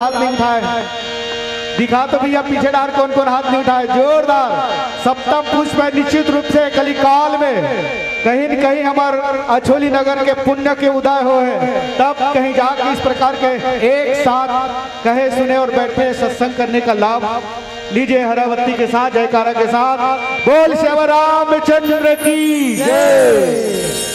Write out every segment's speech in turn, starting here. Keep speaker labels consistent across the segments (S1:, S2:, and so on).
S1: हाथ नहीं उठाए, दिखा तो भैया पीछे डार कौन कौन हाथ नहीं उठाए। जोरदार सप्तम पुष्प है। निश्चित रूप से कलिकाल में कहीं न कहीं हमारे अछोली नगर के पुण्य के उदय हो है, तब कहीं जाकर इस प्रकार के एक साथ कहे सुने और बैठे सत्संग करने का लाभ लीजिए। हरावती के साथ जयकारा के साथ बोल श्री रामचंद्र की जय।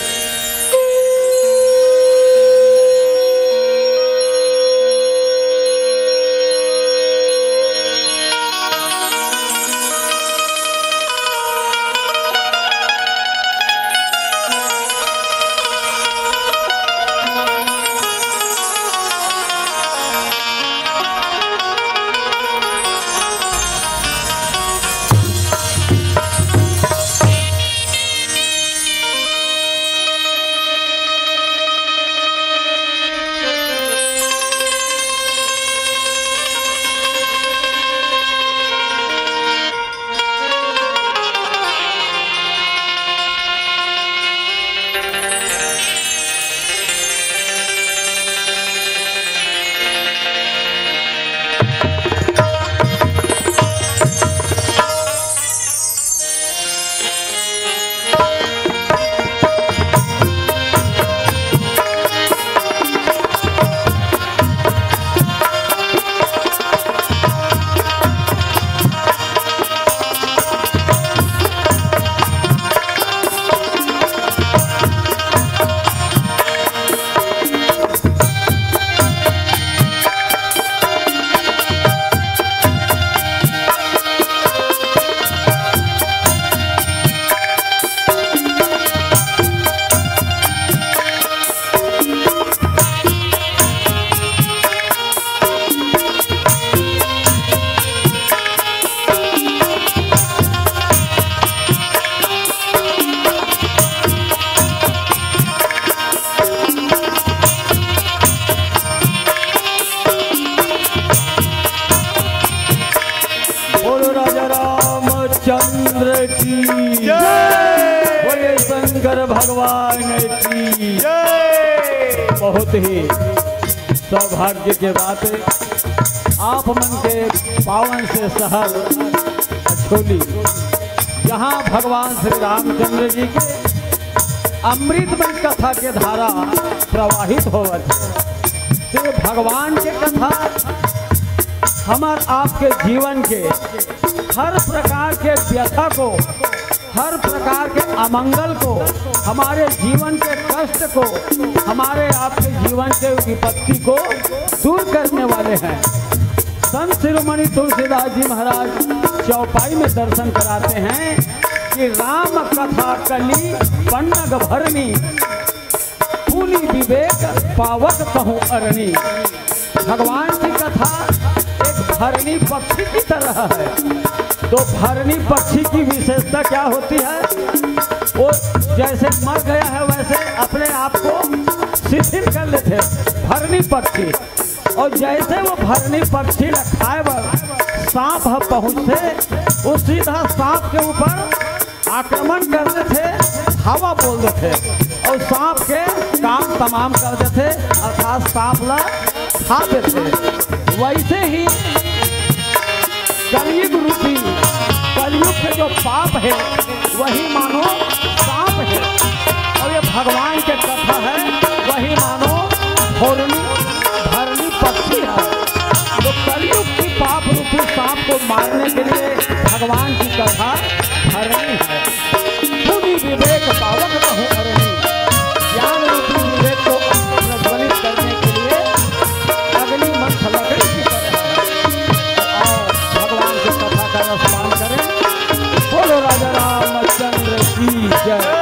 S1: चंद्र की जय, बोले शंकर भगवान की जय। बहुत ही सौभाग्य के बात है, आप मन के पावन से शहर अछोली, जहाँ भगवान श्री रामचंद्र जी के अमृतमय कथा के धारा प्रवाहित होवत है। भगवान के कथा हमार आपके जीवन के हर प्रकार के व्यथा को, हर प्रकार के अमंगल को, हमारे जीवन के कष्ट को, हमारे आपके जीवन के विपत्ति को दूर करने वाले हैं। संत शिरोमणि तुलसीदास जी महाराज चौपाई में दर्शन कराते हैं कि राम कथा कली पन्नग भरनी, फूली विवेक पावक कहूँ अरणी। भगवान की कथा एक भरनी पक्षी की तरह है। तो भरनी पक्षी की विशेषता क्या होती है? वो जैसे मर गया है वैसे अपने आप को शिथिल कर लेते भरनी पक्षी, और जैसे वो भरनी पक्षी खाए सांप पहुँचते, वो सीधा सांप के ऊपर आक्रमण करते थे, हवा बोल देते और सांप के काम तमाम कर देते, अर्थात सांप ला खा देते। वैसे ही कलयुग रूपी कलयुग के जो पाप है वही मानो सांप है, और ये भगवान के कथा है वही मानो भरनी पक्षी है। तो कलयुग की पाप रूपी सांप को मारने के लिए भगवान की कथा भरनी है। पूरी विवेक पावक कहूँ अरणी, ज्ञान रूपी विवेक को प्रज्वलित करने के लिए अग्नि मंथ लकड़ी की तरह भगवान की कथा का रसपान करें। बोलो राजा रामचंद्र की जय।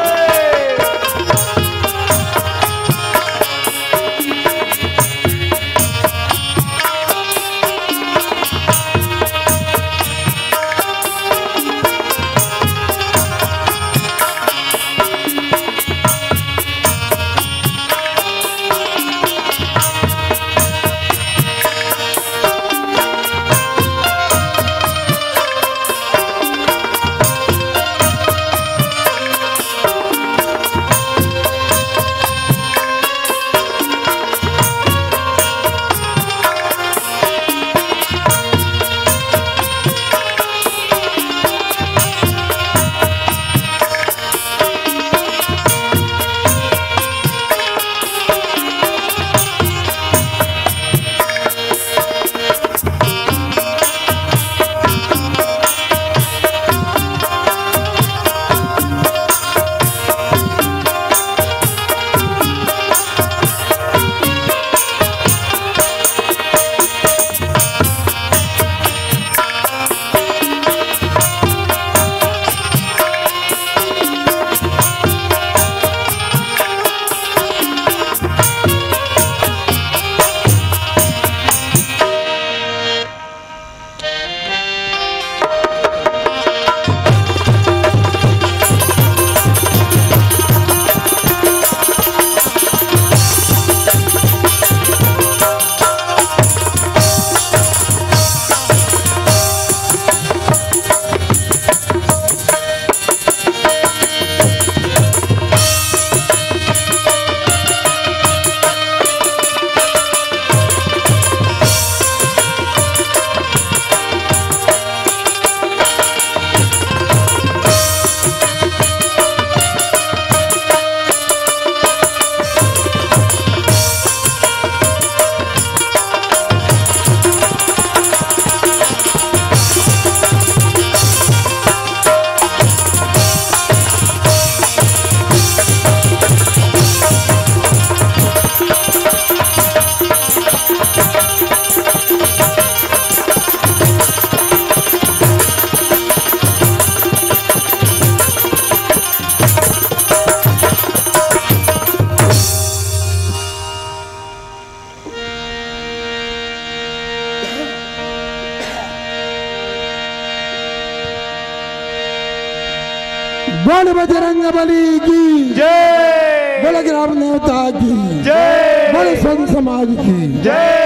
S2: बोल बजरंगबली की
S1: जय,
S2: बोल ग्राम देवता की
S1: जय,
S2: बोल संत समाज की
S1: जय।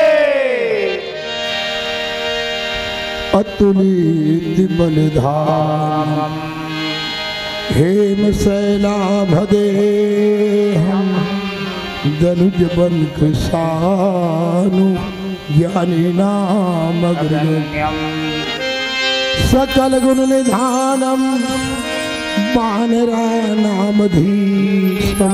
S2: अतुलित बलिधाम हेम शैलाभदे हम दनुज बन कृषानु ज्ञानी नाम अग्रगण्यम सकल गुण निधानम वानरा नामधीशम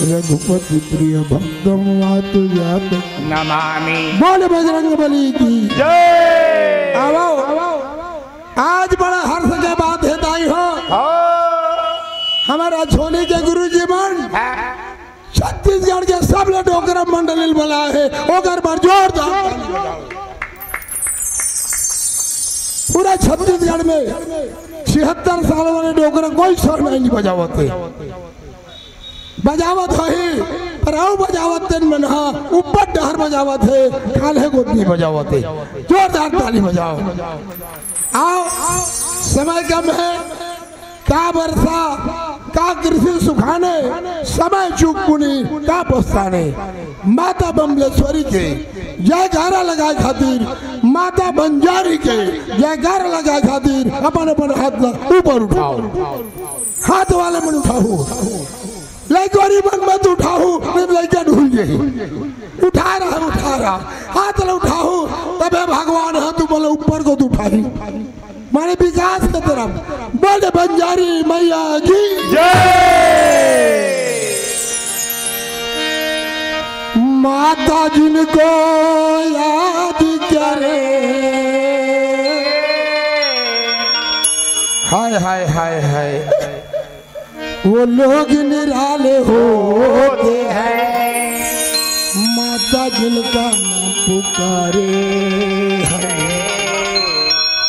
S2: रघुपति प्रिय भक्तम वातुजात
S1: नमामि।
S2: बोल बजरंगबली की
S1: जय।
S2: आओ आज बड़ा हर्ष के बात है दाई हो। हमारा छोले के गुरु जी मन छत्तीसगढ़ के सब लोग डोकरा मंडल बोला है ओकर पर जोरदार पूरा छत्तीसगढ़ में 76 साल वाले डोकरा कोई स्वर नहीं बजावते बजावत है पर आओ बजावत तेन मन ऊपर डहर बजावत है काले गोदनी बजावत है जोरदार ताली बजाओ। आओ समय कम है का वर्षा का कृषि सुखाने समय चूक पुनी का पछताने माता बमलेश्वरी के जयकारा लगाए खातिर माता बंजारी के जयकारा लगाए खातिर अपन अपन हाथ ऊपर उठाओ। हाथ वाले मन उठाओ लड़कोरी मन मत उठाओ लड़का ढूल जाए उठा रहा हाथ उठाओ तबे भगवान हाथ बोले ऊपर को उठाई मारे विकास की तरफ बोले बंजारी मैया की
S1: जय।
S2: माता जिनको याद करे हाय हाय हाय हाय वो लोग निराले होते हैं माता जिनका नाम पुकारे हैं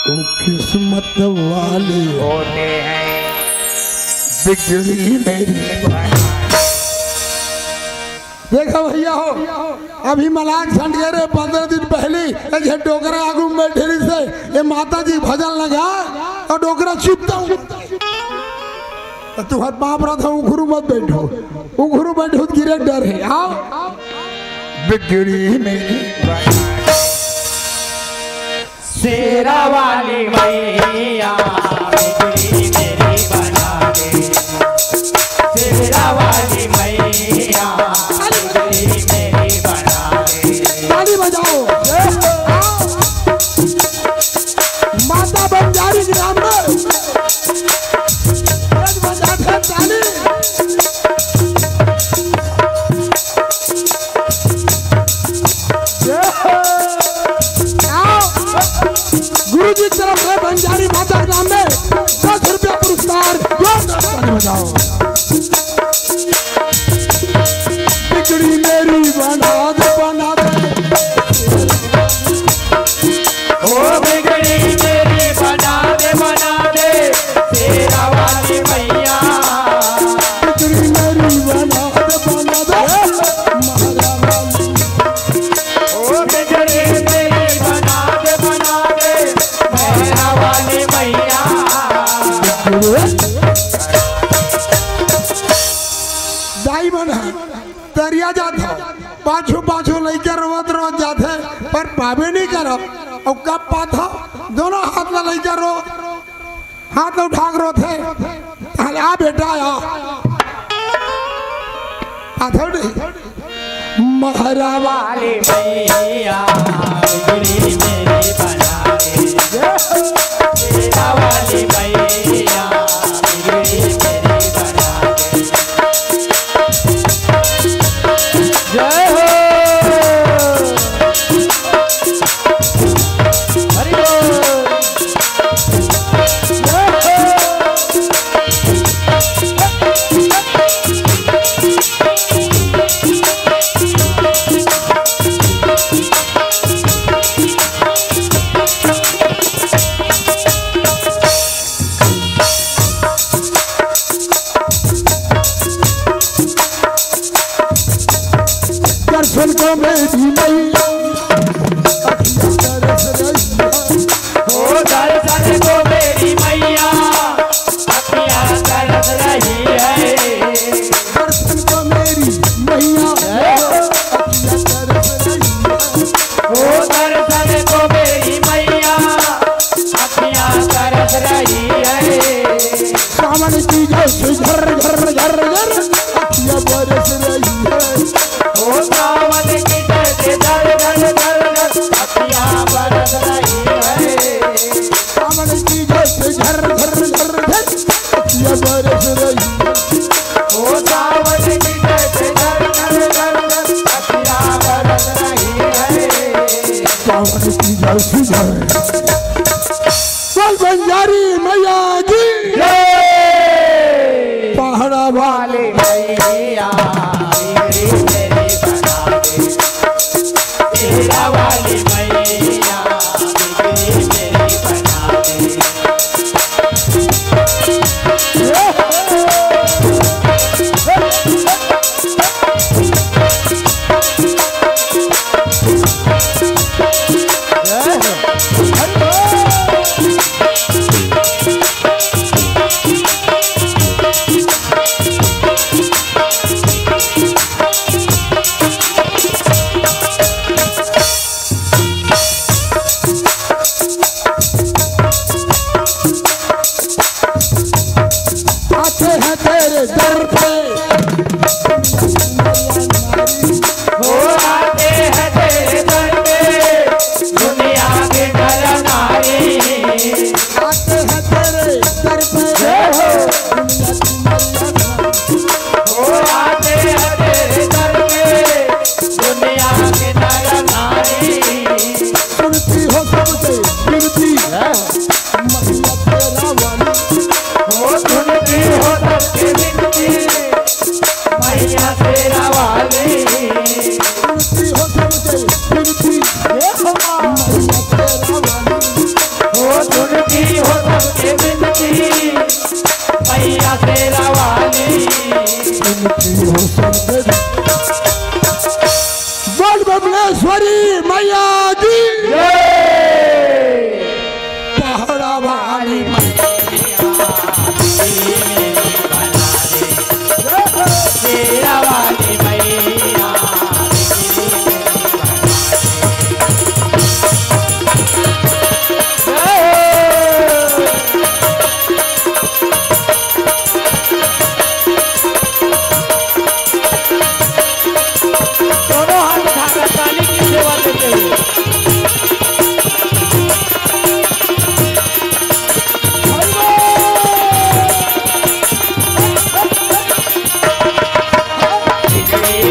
S2: वो किस्मत वाले
S1: होते हैं।
S2: बिगड़ी मेरी देखो भैया हो अभी मलाक छंट गए 15 दिन पहले एक डोकरा आगू में बैठे से ये माता जी भजन लगा और डोकरा चिपता हूँ तुम्हारे बाप रहा था उखरू मत बैठो उखरू बैठो गिरे डर है आओ बिगड़ी मेरी
S1: शेरा वाली मैया बिगड़ी मेरी बना दे। शेरा वाली मैया बिगड़ी मेरी बना दे।
S2: ताली बजाओ माता बंजारी ग्राम में बजाते ताली गुरु जी की तरफ से बंजारी माता ग्राम में 10 रुपया पुरस्कार बजाओ। बिगड़ी मेरी बना दे
S1: ओ बिगड़ी मेरी बना दे शेरा वाली मैया।
S2: बिगड़ी मेरी बना दे
S1: ओ बिगड़ी मेरी बना दे शेरा वाली मैया।
S2: दाई बना तरिया जाता पाछू पाछू लेकर रोज जाते पर पावे नहीं करो और कब पाथा दोनों हाथ ला लेकर रो हाथ उठा रो थे आ बेटा आ आथोड़ी महारा
S1: वाली मैया बिगड़ी मेरी बना दे। शेरा वाली मैया बिगड़ी मेरी बना दे। जय हो हरि बोल। जय हो
S2: की जैसे झर झर झर झर अखियां बरस रही है।
S1: ओ सावन की जैसे झर झर झर झर अखियां बरस रही है।
S2: सावन की जैसे झर झर झर झर अखियां बरस रही है।
S1: ओ सावन की जैसे झर झर झर झर अखियां बरस रही है।
S2: सावन की जैसे झर बोल बंजारी मैया की पहाड़ा वाले
S1: मैया मेरी तेरी बना दे। तेरा वाली मैया मेरी तेरी बना दे।
S2: आते हैं तेरे दर पे
S1: हो आते हैं तेरे दर पे दुनिया के नर नारी।
S2: आते हैं तेरे दर पे
S1: हो आते हैं तेरे दर पे दुनिया के नर नारी।
S2: सुनती हो सबसे गिरती मैया तेरा वाली।
S1: हो सुनती हो सबके बिनती मैया तेरा वाली।
S2: सुनती हो सबसे गिरती मैया तेरा वाली।
S1: हो सुनती हो सबके बिनती मैया तेरा वाली।
S2: सुनती हो सबसे बोल बबलेश्वरी मैया की पहाड़ा वाली
S1: तेरा वाली मैया दोनों हाथ उठाकर ताली की सेवा देते हुए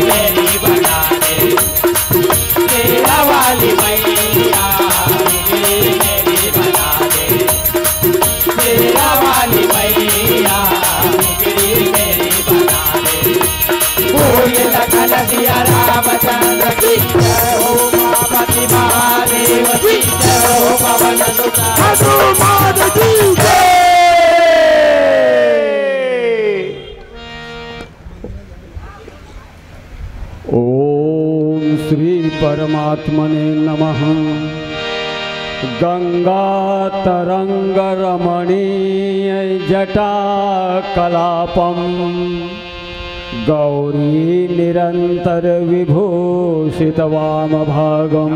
S1: मेरी बना दे। तेरा वाली मैया मेरी बना दे। तेरा वाली मैया मेरी बना दे। बोल लखन दिया रामचंद्र की जय हो। पार्वती महादेव की जय हो। पवन सुत
S2: हनुमान की जय। ओम श्री परमात्मने नमः। गंगा तरंग रमणीय जटा कलापम गौरी निरंतर विभूषित वाम भागम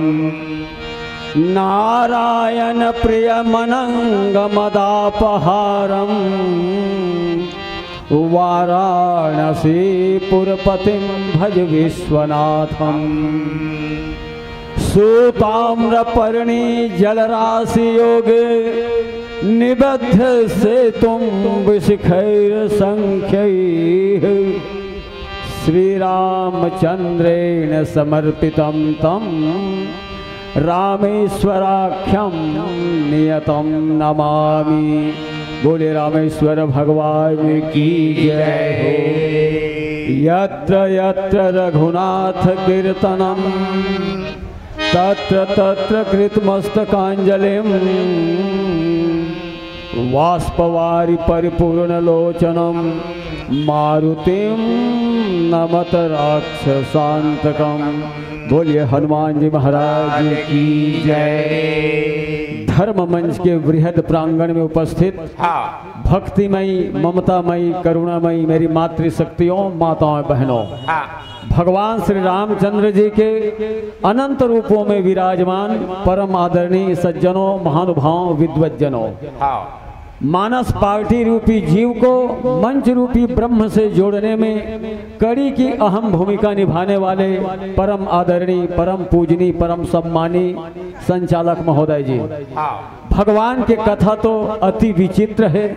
S2: नारायण प्रियमनंग मदापहारम वाराणसीपुरपतिं भज विश्वनाथम। सूताम्रपर्णी जलराशि योगे निबद्ध से तुम विशिखैर संख्यैः श्री रामचंद्रेण समर्पितं तं रामेश्वराख्यं नियतं नमामि। बोले रामेश्वर भगवान की जय हो। यत्र यत्र रघुनाथ कीर्तनम तत्र तत्र कृतमस्तकांजलिं वाष्पवारि परिपूर्णलोचनं मारुतिं नमत राक्षसांतकं। बोलिए हनुमान जी महाराज की जय। धर्म मंच के वृहद प्रांगण में उपस्थित भक्तिमयी ममतामयी करुणामयी मेरी मातृशक्तियों माताओं बहनों, भगवान श्री रामचंद्र जी के अनंत रूपों में विराजमान परम आदरणीय सज्जनों महानुभावों विद्वज्जनों,
S1: मानस पार्टी रूपी जीव को मंच रूपी ब्रह्म से जोड़ने में कड़ी की अहम भूमिका निभाने वाले परम आदरणीय, परम पूजनीय, परम सम्मानी संचालक महोदय जी, भगवान के कथा तो अति विचित्र है,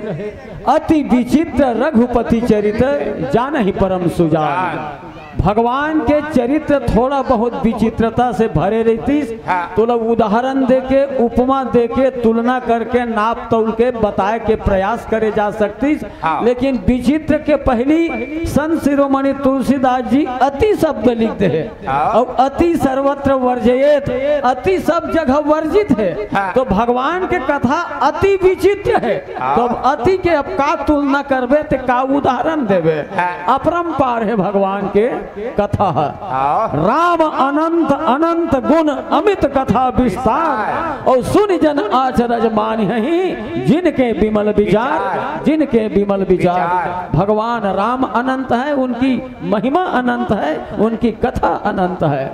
S1: अति विचित्र रघुपति चरित्र जान ही परम सुजान। भगवान के चरित्र थोड़ा बहुत विचित्रता से भरे रहती, तो लोग उदाहरण देके, उपमा देके, तुलना करके, नाप तोल के बताए के प्रयास करे जा सकती, लेकिन विचित्र के पहली संत शिरोमणि तुलसीदास जी अति शब्द लिखते हैं और अति सर्वत्र वर्जयेत, अति सब जगह वर्जित है। तो भगवान के कथा अति विचित्र है, तो अब अति के अब का तुलना करबे तो का उदाहरण देवे, अपरंपार है भगवान के कथा है। राम अनंत अनंत गुण अमित कथा विस्तार, और सुन जन आचरज मान ही जिनके विमल विचार, जिनके विमल विचार। भगवान राम अनंत है, उनकी महिमा अनंत है, उनकी कथा अनंत है।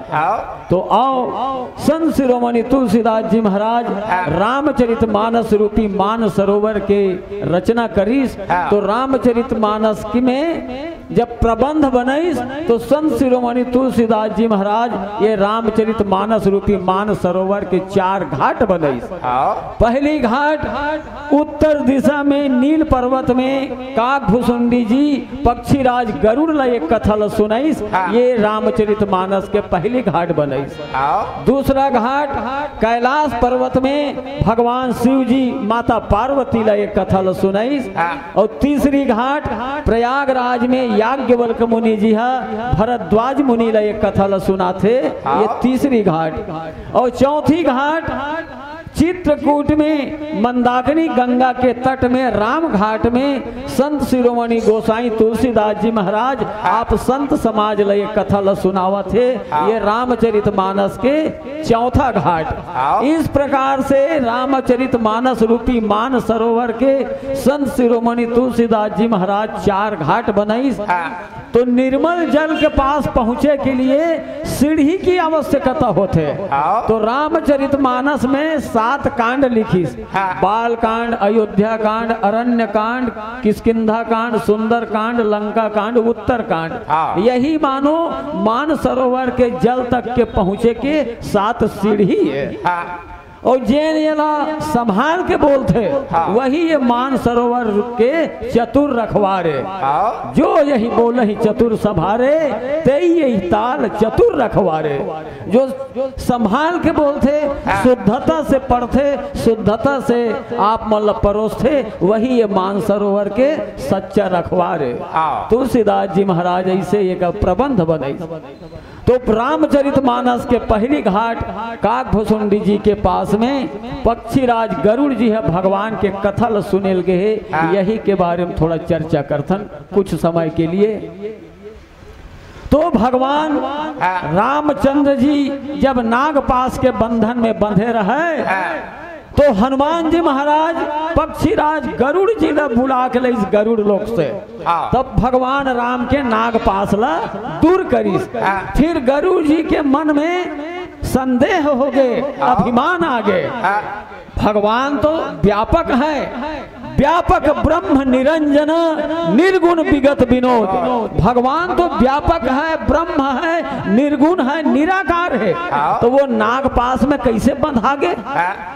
S1: तो आओ संत शिरोमणि तुलसीदास जी महाराज रामचरित मानस रूपी मान सरोवर के रचना करीस। तो रामचरित मानस की में जब प्रबंध बनईस तो संत शिरोमणि तुलसीदास जी महाराज ये रामचरित मानस रूपी मान सरोवर के 4 घाट बनईस। पहली घाट उत्तर दिशा में नील पर्वत में काकभुसुंडी जी पक्षीराज गरुड़ ला एक कथा सुनाईस, ये रामचरित मानस के पहली घाट बनईस। दूसरा घाट कैलाश पर्वत में भगवान शिव जी माता पार्वती ला एक कथा सुनाईस। और तीसरी घाट प्रयागराज में याज्ञवल्क्य मुनि जी भरद्वाज मुनि ला एक कथा सुनाथे, ये तीसरी घाट। और चौथी घाट चित्रकूट में मंदाकिनी गंगा के तट में राम घाट में संत शिरोमणि गोसाई तुलसीदास जी महाराज आप संत समाज लय कथा सुनावा थे, ये रामचरित मानस के चौथा घाट। इस प्रकार से रामचरित मानस रूपी मान सरोवर के संत शिरोमणि तुलसीदास जी महाराज 4 घाट बनाईस। तो निर्मल जल के पास पहुंचे के लिए सीढ़ी की आवश्यकता होते, तो रामचरित मानस में 7 कांड लिखीस, बाल कांड, अयोध्या कांड, अरण्य कांड, किष्किंधा कांड, सुंदर कांड, लंका कांड, उत्तर कांड। यही मानो मान सरोवर के जल तक के पहुंचे के 7 सीढ़ी है। और जैन येला संभाल के बोलते वही ये मान सरोवर के चतुर रखवारे, जो यही बोले ही चतुर संभारे ते यही ताल चतुर रखवारे। जो संभाल के बोलते, शुद्धता से पढ़ते, शुद्धता से आप मतलब परोसते, वही ये मान सरोवर के सच्चा रखवारे। तुलसीदास जी महाराज ऐसे एक प्रबंध बनाई। तो रामचरित मानस के पहली घाट काकभुसुंडी जी के पास में पक्षीराज गरुड़ जी है भगवान के कथा सुनेल गए है, यही के बारे में थोड़ा चर्चा करथन कुछ समय के लिए। तो भगवान रामचंद्र जी जब नागपाश के बंधन में बंधे रहे तो हनुमान जी महाराज पक्षीराज गरुड़ जी ने बुला के इस गरुड़ लोक से तब भगवान राम के नागपाश ला दूर करीस। फिर गरुड़ जी के मन में संदेह हो गए, अभिमान आ गए। भगवान तो व्यापक है, व्यापक ब्रह्म निरंजन निर्गुण विगत विनोद। भगवान तो व्यापक है, ब्रह्म है, निर्गुण है, निराकार है, तो वो नागपाश में कैसे बंधा गे?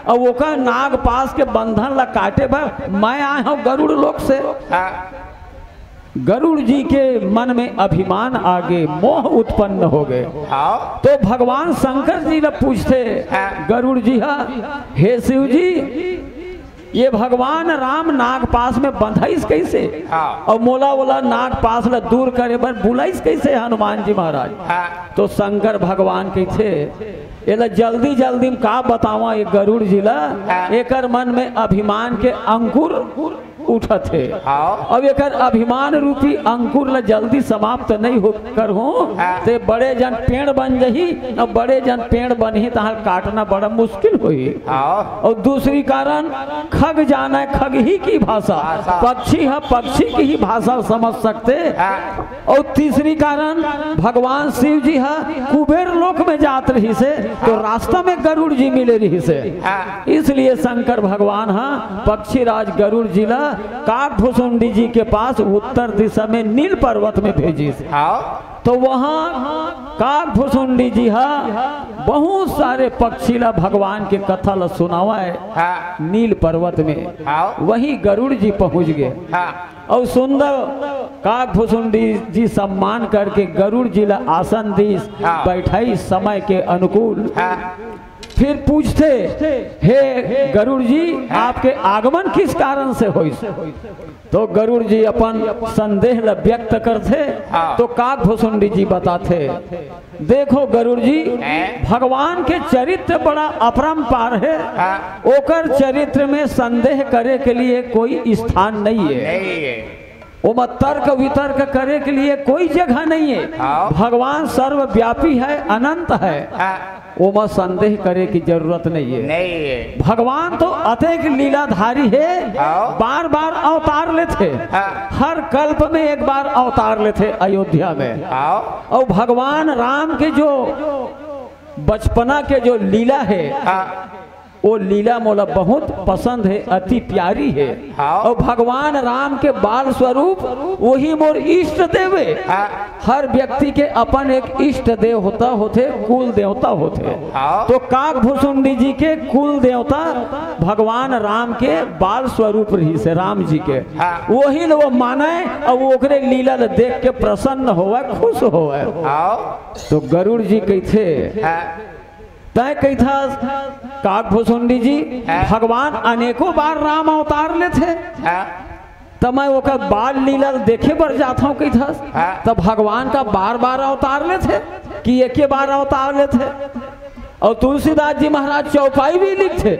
S1: और वो का नागपाश के बंधन ला काटे पर मैं आया हूँ गरुड़ लोक से। गरुड़ जी के मन में अभिमान आगे, मोह उत्पन्न हो गए। तो भगवान शंकर जी ने पूछते गरुड़ जी, हे शिव जी, ये भगवान राम नागपाश में बंधाइस कैसे? और मोला वोला नागपाश ला दूर करे बर बुलाइस कैसे हनुमान जी महाराज? तो शंकर भगवान कहते एला जल्दी जल्दी में का बतावा ये गरुड़ जी ला, एकर मन में अभिमान के अंकुर उठत है। अब एक अभिमान रूपी अंकुर ला जल्दी समाप्त नहीं हो कर हो ते बड़े जन पेड़ बन जही, और बड़े जन पेड़ बनी तहाँ काटना बड़ा मुश्किल हुई। और दूसरी कारण खग जाना, खग ही की भाषा, पक्षी है, पक्षी की ही भाषा समझ सकते। और तीसरी कारण भगवान शिव जी है कुबेर लोक में जात रही से तो रास्ता में गरुड़ जी मिले रही से, इसलिए शंकर भगवान है पक्षीराज गरुड़ जिला काकभुसुंडी जी के पास उत्तर दिशा में नील पर्वत में भेजी से। तो वहाँ काकभुसुंडी जी है बहुत सारे पक्षीला भगवान के कथा ल सुनावा है नील पर्वत में। वही गरुड़ जी पहुँच गए और सुंदर काकभुसुंडी जी सम्मान करके गरुड़ जी ला आसन दीस बैठाई समय के अनुकूल। फिर पूछते हे गरुड़ जी आपके आगमन किस कारण से हुई? तो गरुड़ जी अपन संदेह व्यक्त करते तो काकभुसुंडी जी बताते देखो गरुड़ जी भगवान के चरित्र बड़ा अपरंपार है, ओकर चरित्र में संदेह करे के लिए कोई स्थान नहीं है, वो तर्क वितर्क करे के लिए कोई जगह नहीं है। भगवान सर्वव्यापी है, अनंत है, वो संदेह करे की जरूरत नहीं है। भगवान तो अतेक लीलाधारी है, बार बार अवतार लेते, हर कल्प में एक बार अवतार लेते अयोध्या में। और भगवान राम के जो बचपना के जो लीला है वो लीला मोला बहुत पसंद है, अति प्यारी है। और भगवान राम के बाल स्वरूप वही मोर इष्ट देव है। हर व्यक्ति के अपन एक इष्ट देव होते कुल देवता होते। तो काकभुसुंडी जी के कुल देवता भगवान राम के बाल स्वरूप रही से राम जी के, वही लोग माने और ओकरे लीला देख के प्रसन्न होवे, खुश होवे। तो गरुड़ जी कहते तय कहता काकभुसुंडी जी भगवान अनेकों बार राम अवतार ले थे, तब मैं वो बाल लीला देखे बर जाता हूँ कहता तब भगवान का बार बार अवतार ले थे कि एक बार अवतार ले थे। और तुलसीदास जी महाराज चौपाई भी लिखते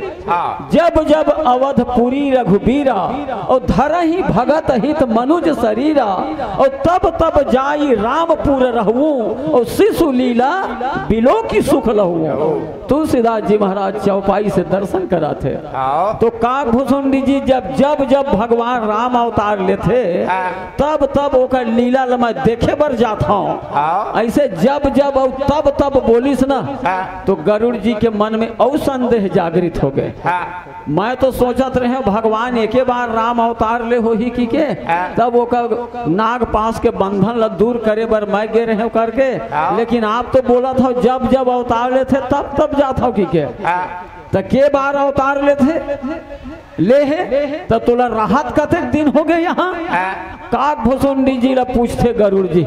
S1: जब जब अवधपुरी रघुबीरा और धरहि भगत हित मनुज शरीरा और तब तब जाई रामपुर रहूं और शिशु लीला बिलो की सुख लहू। तुलसीदास जी महाराज चौपाई से दर्शन कराते। तो काकभुसुंडी जी जब जब जब भगवान राम अवतार लेते तब तब ओकर लीला मैं देखे बर जाता हूँ। ऐसे जब जब और तब तब बोलिस ना तो गरुड़ जी के मन में और संदेह जागृत हो गए। मैं तो सोचत रहे भगवान एक बार राम अवतार ले हो ही की के तब वो नाग पास के बंधन ल दूर करे बर मैं गे रहे करके, लेकिन आप तो बोला था जब जब अवतार ले थे तब तब जाता हो की के बार अवतार ले थे ले है तो तुला राहत कते दिन हो गए यहाँ? काकभुसुंडी जी ला पूछते गरुड़ जी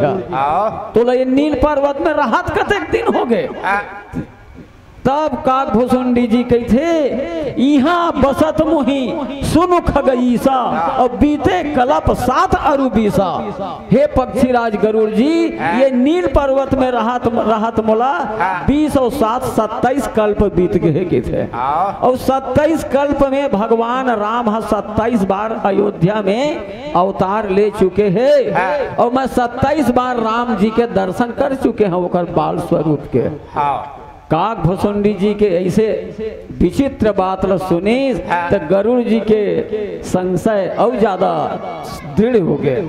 S1: तुला ये नील पर्वत में राहत कते दिन हो गए? तब काकभुसुंडी जी कहते यहाँ बसत मुही सुनु खगईसा और बीते कलप 7 अरुबीसा। हे पक्षीराज गरुड़ जी ये नील पर्वत में राहत मोला 20 और 7 27 कल्प बीत गए के थे। और 27 कल्प में भगवान राम 27 बार अयोध्या में अवतार ले चुके हैं और मैं 27 बार राम जी के दर्शन कर चुके हैं ओकर बाल स्वरूप के। काकभुसुंडी जी के ऐसे विचित्र बात ल सुनी तो गरुड़ जी के संशय और ज्यादा दृढ़ हो गए।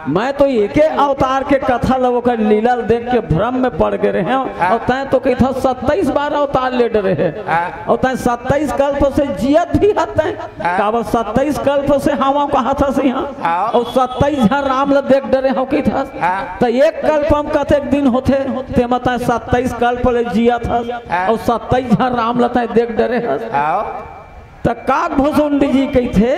S1: मैं तो एक अवतार के कथा ल लीला देख के भ्रम में पड़ गए रहे और तय तो कहता 27 बार अवतार ले रहे और तय 27 कल्प से जियत भी हते काबल 27 कल्प से हवा कहा था से यहाँ और 27 झा राम ल देख डरे हो की था तो एक कल्प हम कतेक दिन होते ते मत 27 कल्प ले जिया था और 27 झा राम लता देख डरे तो काकभुसुंडी जी कहते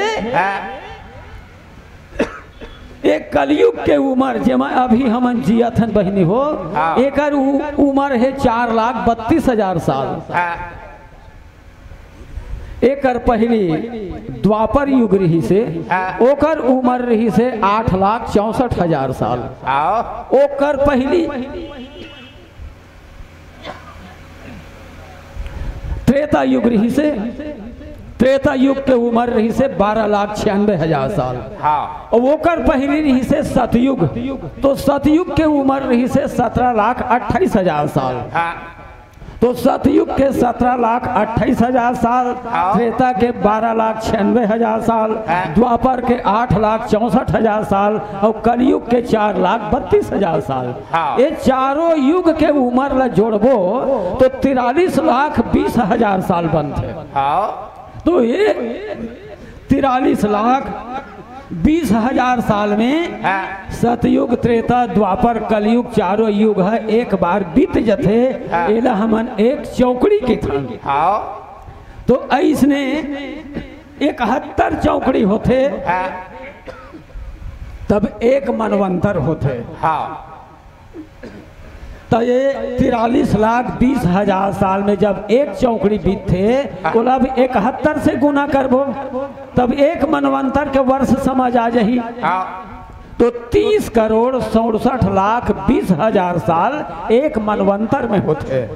S1: एक कलयुग के उम्र जेमा अभी हम जियाथन बहनी हो एक उम्र है 4,32,000 साल। एक पहली द्वापर युग रही से ओकर उम्र रही से 8,64,000 साल। ओकर पहली त्रेता युग रही से त्रेता युग के उम्र रही से 12,96,000 साल। और ओकर पहली रही से सतयुग तो सतयुग के उम्र रही से 17,28,000 साल। तो सतयुग के 17,28,000 साल, त्रेता के 12,96,000 साल, द्वापर के 8,64,000 साल और कलयुग के 4,32,000 साल। ये चारों युग के उम्र ला जोड़बो तो 43,20,000 साल बनते। तो ये 43,20,000 साल में सतयुग, त्रेता, द्वापर, कलयुग चारों युग है एक बार बीत जथे। एला हमन एक चौकड़ी के थन। तो ऐसने 71 चौकड़ी होते तब एक मनवंतर होते। तो ये 43,20,000 साल में जब एक चौकड़ी बीते बोला 71 से गुना करबो तब एक मनवंतर के वर्ष समझ आ जाही। तो 30,67,20,000 साल एक मनवंतर में होते।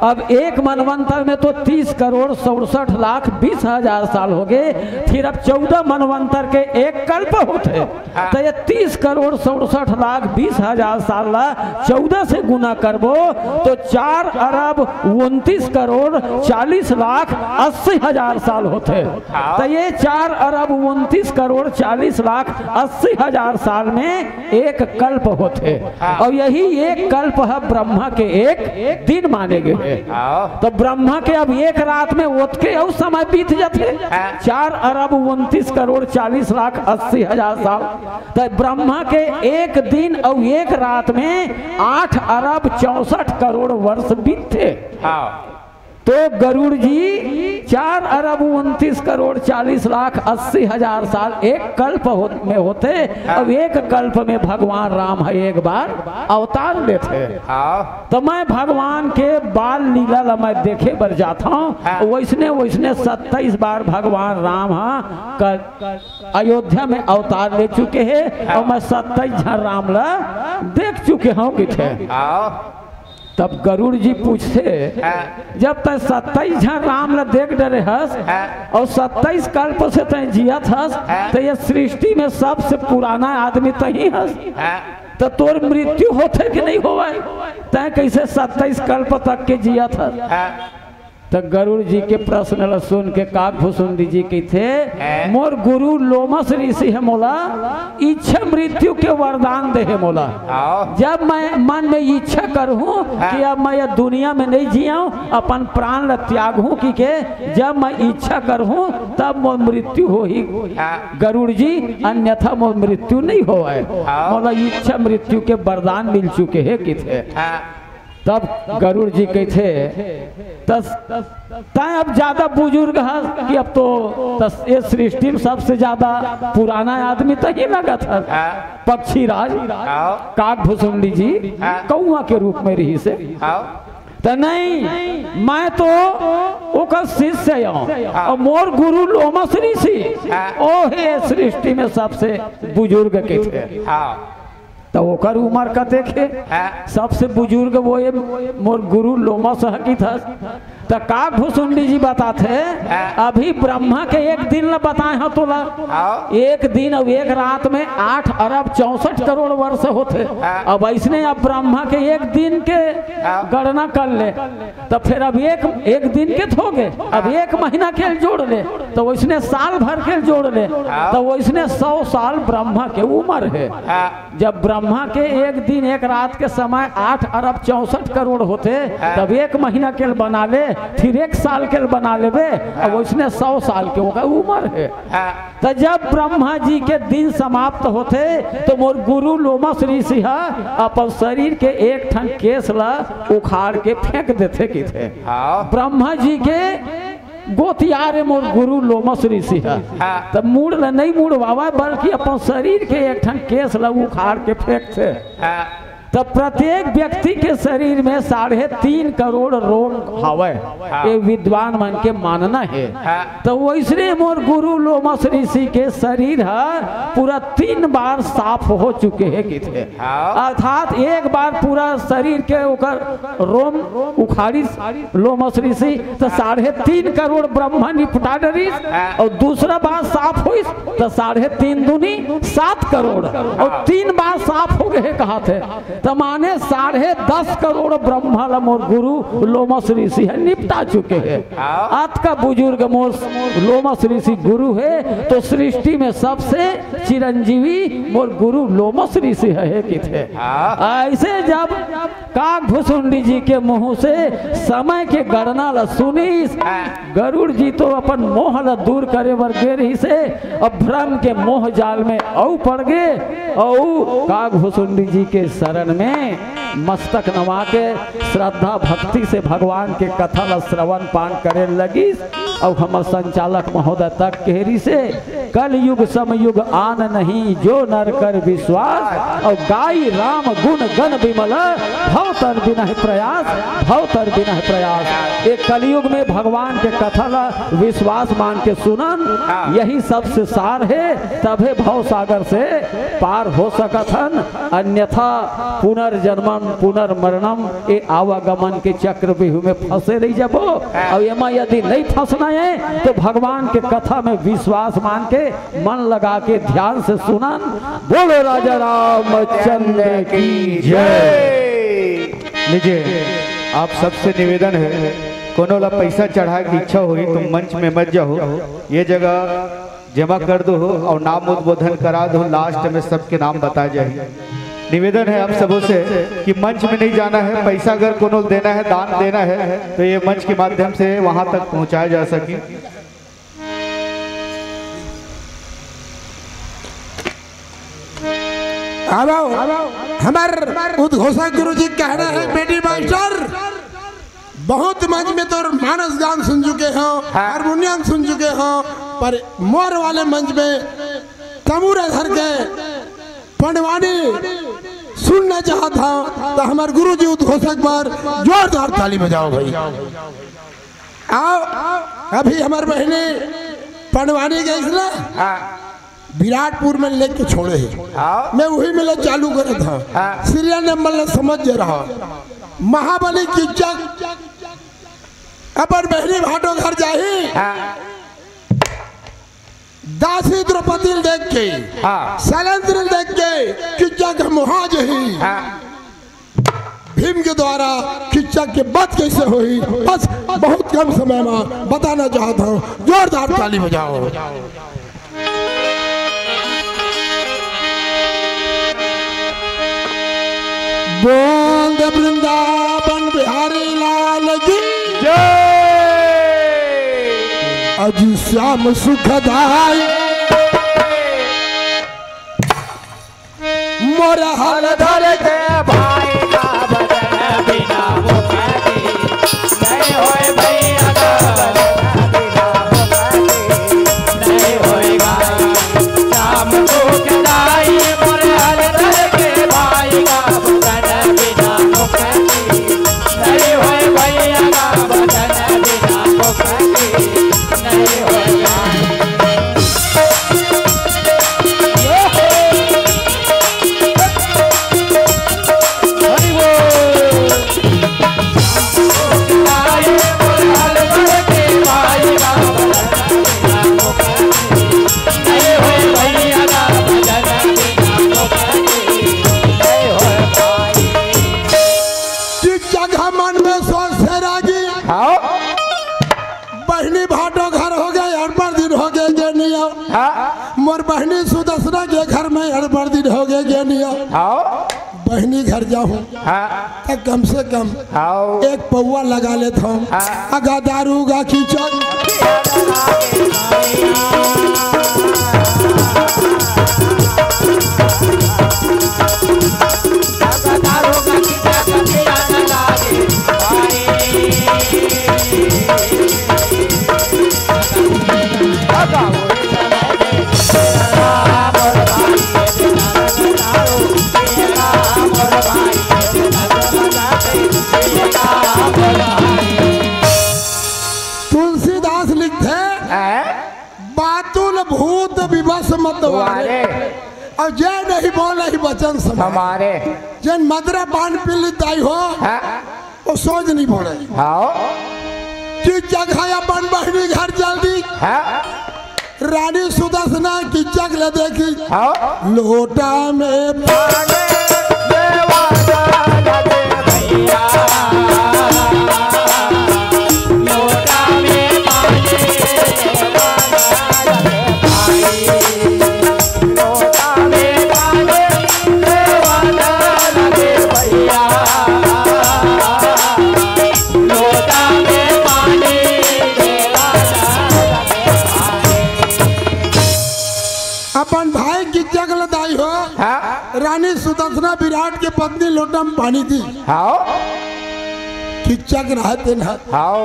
S1: अब एक मनवंतर में तो 30,67,20,000 साल हो गए। फिर अब 14 मनवंतर के एक कल्प होते। तो ये 30,67,20,000 साल ला 14 से गुना करबो तो 4,39,40,80,000 साल होते। तो ये 4,39,40,80,000 साल में एक कल्प होते। और यही एक कल्प है ब्रह्मा के एक दिन माने गए। तो ब्रह्मा के अब एक रात में ओतके और समय बीत जाते 4,39,40,80,000 साल। तो ब्रह्मा के एक दिन और एक रात में 8,64,00,000,000 वर्ष बीतते। तो गरुड़ जी 4,29,40,80,000 साल एक कल्प में होते। अब एक कल्प में भगवान राम है एक बार अवतार लेते। तो मैं भगवान के बाल लीला मैं देखे बर जाता हूँ। वैसने 27 बार भगवान राम अयोध्या में अवतार ले चुके हैं और मैं 27 झन राम ला देख चुके हूँ किथे। तब गरुड़ जी पूछते जब तक 27 झन राम ला देख डरे हस और 27 कल्प से तय जियत हस तो ये सृष्टि में सबसे पुराना आदमी तही हस। तो तोर मृत्यु होते कि नहीं होवे तय कैसे 27 कल्प तक के जियत हस। तो गरुड़ जी के प्रश्न सुन के काकभूषुंडी जी की थे मोर गुरु लोमस ऋषि है मोला इच्छा मृत्यु के वरदान दे है मोला। जब मैं मन में इच्छा करूं कि अब मैं यह दुनिया में नहीं जियाऊं अपन प्राण त्यागूं कि के जब मैं इच्छा करूं तब मोर मृत्यु हो ही गरुड़ जी, अन्यथा मोर मृत्यु नहीं हो। मोला इच्छा मृत्यु के वरदान मिल चुके है कि थे। तब गरुड़ जी कहते अब ज्यादा बुजुर्ग है कि अब तो ये सृष्टि में सबसे ज्यादा पुराना आदमी तो ही लगा था पक्षीराज काकभूषुंडी जी कौआ के रूप में रही से। तो नहीं मैं तो ओकर शिष्य हूँ और मोर गुरु लोमस ऋषि ओ हे सृष्टि में सबसे बुजुर्ग के थे। तो ओकर उम्र का देखे सबसे बुजुर्ग वो ये मोर गुरु लोमस की था। तो काकभूषुंडी जी बताते अभी ब्रह्मा के एक दिन ला बताए हो तो ला एक दिन और एक रात में 8,64,00,000,000 वर्ष होते। अब ऐसने अब ब्रह्मा के एक दिन के गणना कर ले तो फिर अब एक दिन के थोगे अब एक महीना के जोड़ ले तो वैसने साल भर के जोड़ ले तो वैसने 100 साल ब्रह्मा के उम्र है। जब ब्रह्मा के एक दिन एक रात के समय 8,64,00,000,000 होते तब एक महीना के बना ले फिर एक साल के बना लेबे और उसने 100 साल के उम्र है। तो जब ब्रह्मा जी के दिन समाप्त होते तो मोर गुरु लोमस ऋषि अपन शरीर के एक ठन केस ला उखाड़ के फेंक देते कि थे। ब्रह्मा जी के गोतियार मोर गुरु लोमस ऋषि है तब मूड ला नहीं मूड बाबा बल्कि अपन शरीर के एक ठन केस ला उखाड़ के फेंकते। तो प्रत्येक व्यक्ति के शरीर में 3.5 करोड़ रोग हवे ये विद्वान मन के मानना है। तो वैसे मोर गुरु लोमस ऋषि के शरीर है पूरा 3 बार साफ हो चुके हैं कि थे। अर्थात एक बार पूरा शरीर के ओकर रोम उखाड़ी लोमस ऋषि तो 3.5 करोड़ ब्रह्मा निपटा डरी और दूसरा बार साफ हुई तो 3.5 दूनी 7 करोड़ और 3 बार साफ हो गए कहा थे। तो माने 10.5 करोड़ ब्रह्मांड मोर गुरु लोमस ऋषि है निपटा चुके हैं। आज का बुजुर्ग मोर लोमस ऋषि गुरु है, तो सृष्टि में सबसे चिरंजीवी मोर गुरु लोमस ऋषि है कि थे। ऐसे जब काकभुसुंडी जी के मुंह से समय के गणना ल सुनी, गरुड़ जी तो अपन मोह ल दूर करे बर गे रही से, अब भ्रम के मोह जाल में औ पड़ गए और काकभुसुंडी जी के शरण में मस्तक नवा के श्रद्धा भक्ति से भगवान के कथा ल श्रवण पान करे लगी। और हमार संचालक महोदय तक केहरी से कल युग समयुग आन नहीं जो नर कर विश्वास, और गाई राम गुण गण विमल भव तर बिना प्रयास, भव तर बिना प्रयास। एक कलयुग में भगवान के कथा ला विश्वास मान के सुनन, यही सबसे सार है, तभे भव सागर से पार हो सकथन। अन्यथा पुनर्जन्मन पुनर्मरणम ए आवागमन के चक्रव्यूह में फंसे रही जबो। और एमा यदि नहीं फंसना है तो भगवान के कथा में विश्वास मान के मन लगा के ध्यान से सुनन। बोलो राजा रामचंद्र की जय।
S3: लीजिए, आप सबसे निवेदन है, कोनो ला पैसा चढ़ा की इच्छा हुई तुम मंच में मत जाओ, ये जगह जमा कर दो और नाम उद्बोधन करा दो, लास्ट में सबके नाम बता जाए। निवेदन है आप सबों से कि मंच में नहीं जाना है, पैसा अगर कोनो देना है, दान देना है तो ये मंच के माध्यम से वहां तक पहुंचाया जा सके।
S2: हमारे उद्घोषक गुरु जी कहना है बेटी मास्टर, बहुत मंच में तो मानस गान सुन चुके हो, हारमोनियम सुन चुके हो, पर मोर वाले मंच में तमूरा धर के पंडवानी सुनना चाहता हूं, तो हमारे गुरु जी उद्घोषक पर जोरदार ताली बजाओ भाई। आओ, अभी हमारे बहने पंडवानी गई ना विराटपुर में लेके छोड़े है, मैं वही मिला चालू करे था, सीरियल नंबर समझ रहा। महाबली किच्चक अपन बहनी भाटो घर जाही, दासी द्रौपदी देख के, शैलेंद्र देख के किच्चक मुहाज ही भीम के द्वारा किच्चक के बात कैसे हुई, बस बहुत कम समय में बताना चाहता हूँ। जोरदार ताली बजाओ। बोल वृंदावन बिहारी लाल की
S3: जय।
S2: अजू श्याम सुखदाई मोर हल धर के
S1: भाई का बदन बिना मुक्ति नहीं होए, भैया का बदन बिना मुक्ति नहीं होएगा। शाम सुखदाई मोर हल धर के भाई का बदन बिना मुक्ति नहीं होए, भैया का बदन बिना मुक्ति नहीं होएगा।
S2: मोर बहनी सुदर्शना के घर में हड़बड़ दिन हो गए गेनिया, बहनी घर जाऊं तो कम से कम एक पौवा लगा लेता हूँ, अगा दारू गा कीचक तुलसीदास लिखते बातुल भूत विवश मत वारे, और जय नहीं बोल ही वचन हमारे, जन मदरा पान पी दाई हो वो सोच नहीं बोले कि जगह अपन बहनी घर जल्दी रानी सुदर्शना की जगह देखी लोटा में रानी सुदर्शना विराट के पत्नी लोटा में पानी दी।
S3: हाँ
S2: किच्चक रहते न।
S3: हाँ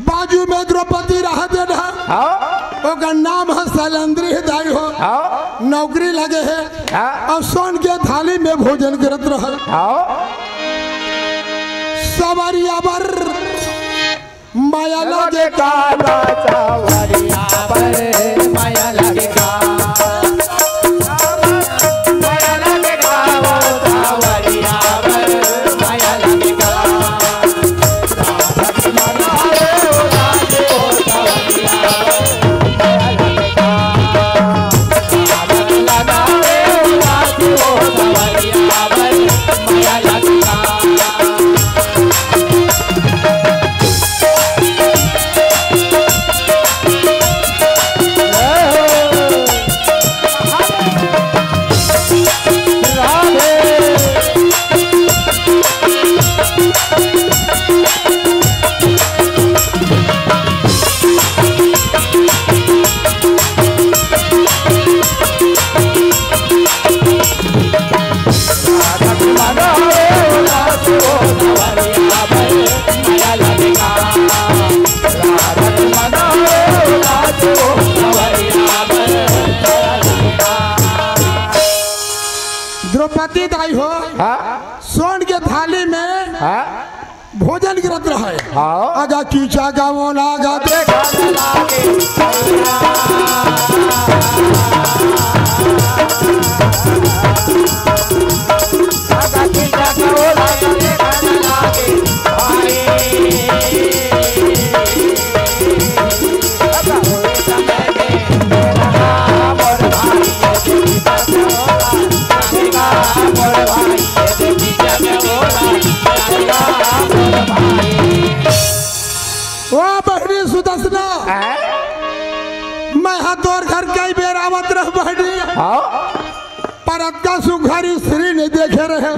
S2: बाजू में द्रौपदी रहते न।
S3: हाँ
S2: ओकर नाम है शैलेंद्री दाई हो।
S3: हाँ
S2: नौकरी लगे है।
S3: हाँ
S2: और सोन के थाली में भोजन करत रह।
S3: हाँ
S2: सवरिया बर माया लगे
S3: काला सावरिया पर माया लगेगा माया लगेगा वो सावरिया पर माया लगेगा
S2: द्रौपदी दाई हो। सोन के थाली में भोजन करत रहे। आगा कीचा गावो लागा देखा बहनी सुदर्शना मैं हाथोर घर कई बेर आवत रह बहनी पर अक्का सुघरी स्त्री नहीं देखे रहे।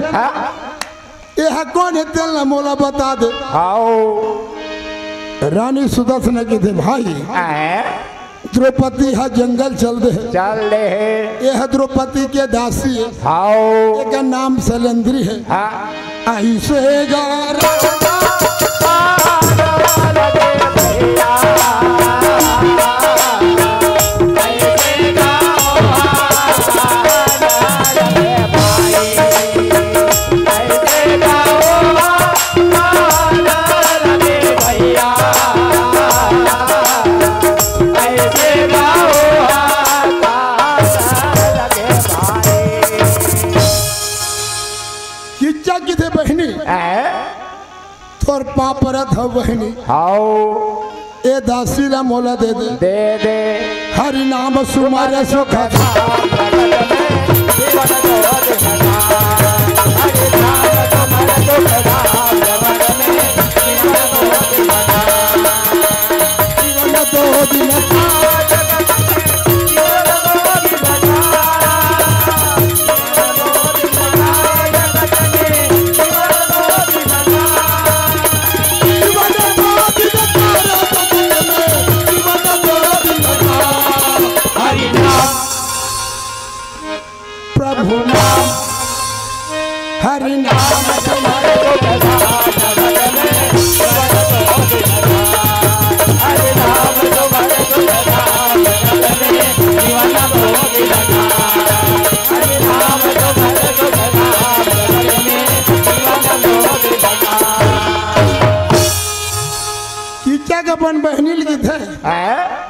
S2: यह कौन है तेल न मोला बता दे। रानी सुदर्शना के थे भाई द्रौपदी है जंगल चल दे यह द्रौपदी के दासी है। एक नाम शैलेंद्री है। ऐसे थोर पापरत हो बहनी ए दासी ला मोला दे दे हरि नाम सुमारे सुखा हरि नाम तुम्हारे कीचा का अपन बहनी लिखी थे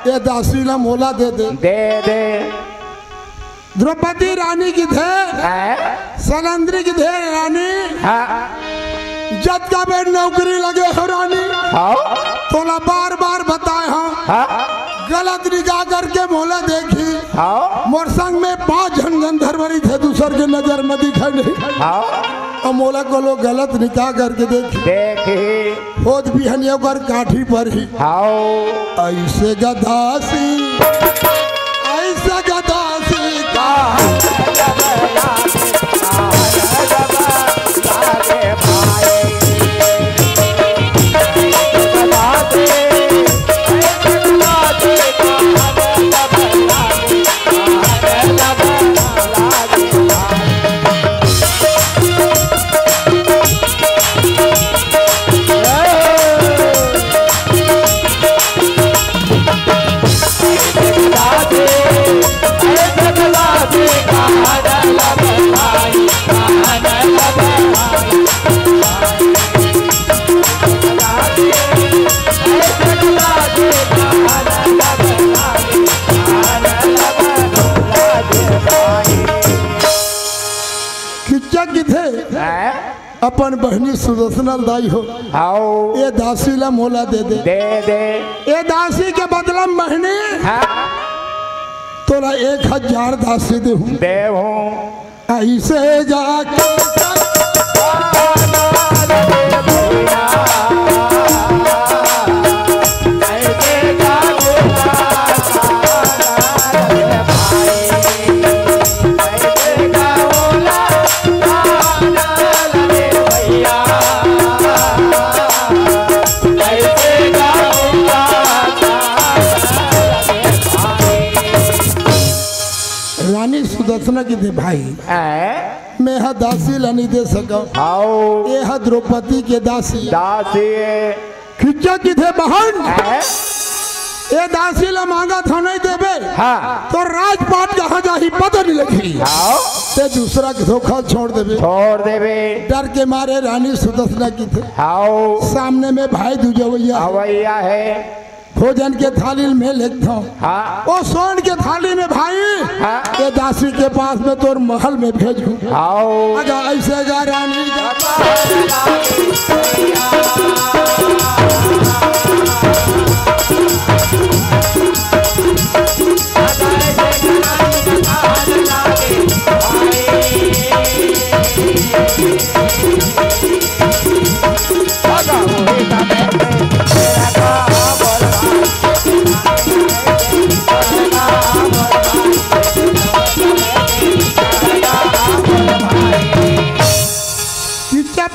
S2: ये दासी ला मोला दे दे द्रौपदी रानी की थे शैलेंद्री की थे रानी जब का बेर नौकरी लगे हो रानी तोला बार बार बताए हो गलत निगाह करके मोला देखी मोर संग में 5 जन गंधर्वरी थे दूसर के नजर में दिखाई नहीं और मोला को लोग गलत निकाह करके देखी खोज बिहनियों कर काठी पर ही ऐसे गदासी अपन बहनी सुदर्शना दाई हो
S3: आओ
S2: ये दासी ला मोला दे दे
S3: दे दे
S2: ये दासी के बदला महीने
S3: हाँ
S2: तोरा 1000 दासी दे हूँ
S3: दे हूँ
S2: ऐसे जाके रानी सुदर्शना की दे भाई मैं हा दासी लानी दे सका
S3: आओ
S2: ये हा द्रौपदी के दासी
S3: दासी
S2: खिच्चा की थे बहन ये दासी ला मांगा था नहीं देवे
S3: हाँ
S2: तो राजपाट कहाँ जाही पता नहीं लगी
S3: आओ
S2: ते दूसरा के धोखा छोड़ देवे
S3: छोड़ देवे
S2: डर के मारे रानी सुदर्शना की थे
S3: आओ
S2: सामने में भाई दूजवैया
S3: अवैया है
S2: भोजन के थाली में लेता हूँ
S3: हाँ
S2: ओ सोन के थाली में भाई
S3: हाँ
S2: ये दासी के पास में तोर महल में भेजू
S3: आओ
S2: अगर ऐसे गा रानी जा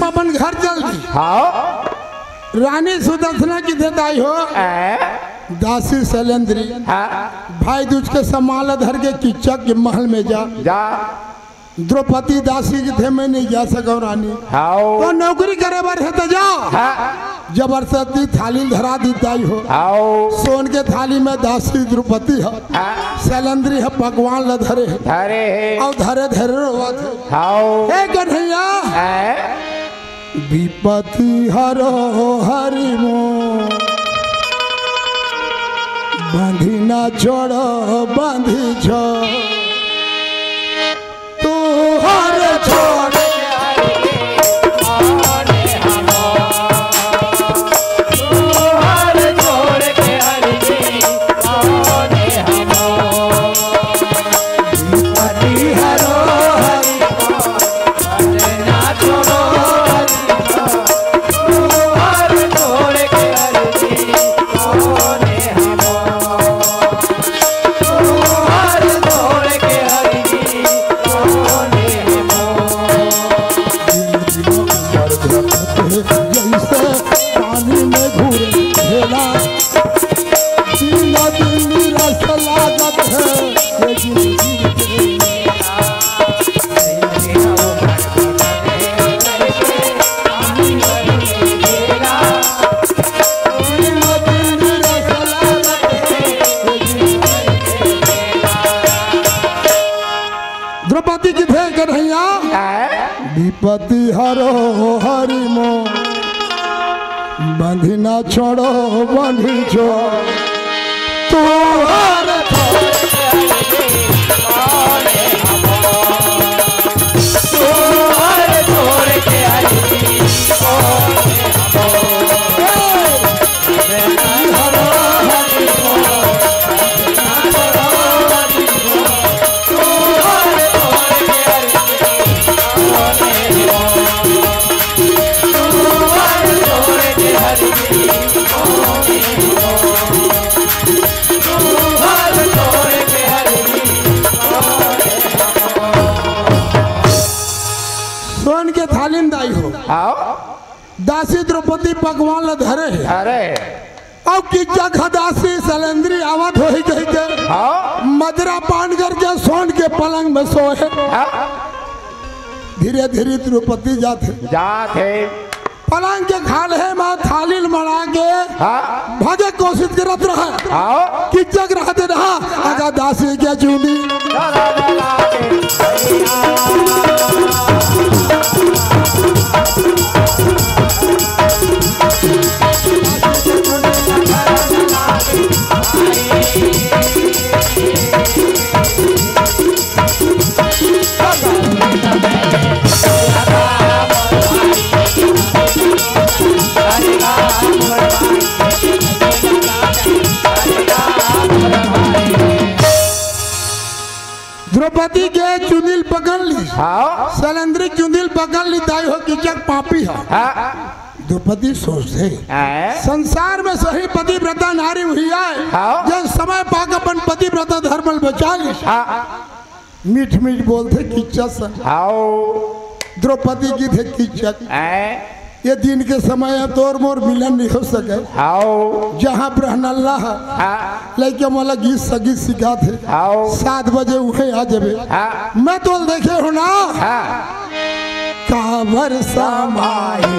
S2: अपन घर चल दी
S3: हाँ
S2: रानी सुदर्शना की देताई हो दासी शैलेंद्री
S3: हाँ
S2: भाई दूज के सम्मान धर के किच्चा के महल में जा
S3: जा
S2: द्रौपदी दासी की थे मैं नहीं जा सका रानी
S3: आओ
S2: तो नौकरी करे बार है तो जाओ
S3: हाँ
S2: जबरदस्ती थाली धरा दी दाई हो
S3: आओ
S2: सोन के थाली में दासी द्रौपदी है
S3: हाँ
S2: शैलेंद्री है भगवान ल धरे है
S3: धरे है
S2: और धरे धरे रोवा थे
S3: आओ
S2: ए कन्हैया विपत्ति हरो हरि मो बांधी ना छोड़ो बांधी छो तू हर छोड़ द्रौपदी की थे कन्हैया विपत्ति हरो हरि मो बांधी ना छोड़ो बांधी छो तू हर सोन के थाली में दाई हो
S3: आओ
S2: दासी द्रौपदी भगवान ल धरे है
S3: अरे
S2: अब किच्चा खदासी शैलेंद्री आवत हो गई के
S3: हाँ
S2: मदरा पान करके सोन के पलंग में सोए
S3: हाँ
S2: धीरे धीरे द्रौपदी जाते
S3: जाते
S2: पलंग के खाल है माँ थाली मना के
S3: हाँ
S2: भागे कोशिश करत रहे
S3: आओ
S2: किच्चक रहते रहा अगर दासी के चूड़ी द्रौपदी के चुंदिल पकड़ ली,
S3: हाँ
S2: सैलंद्री चुंदिल पकड़ ली, दाई हो किचक पापी है।
S3: हाँ
S2: द्रौपदी सोचते संसार में सही पतिव्रता नारी हुई है,
S3: हाँ।
S2: जब समय पाक अपन पतिव्रता धर्म बचा ली।
S3: हाँ
S2: मीठ मीठ बोलते किचक,
S3: हाँ
S2: द्रौपदी की थे किचक, ये दिन के समय है तोर मोर मिलन नहीं हो सके,
S3: हाँ
S2: जहाँ ब्रहनल्ला है
S3: हाँ
S2: लड़के वाला गीत संगीत सिखा थे,
S3: हाँ
S2: 7 बजे उठे आ जाबे।
S3: हाँ
S2: मैं तो देखे हो ना
S3: हाँ
S2: कावर समाई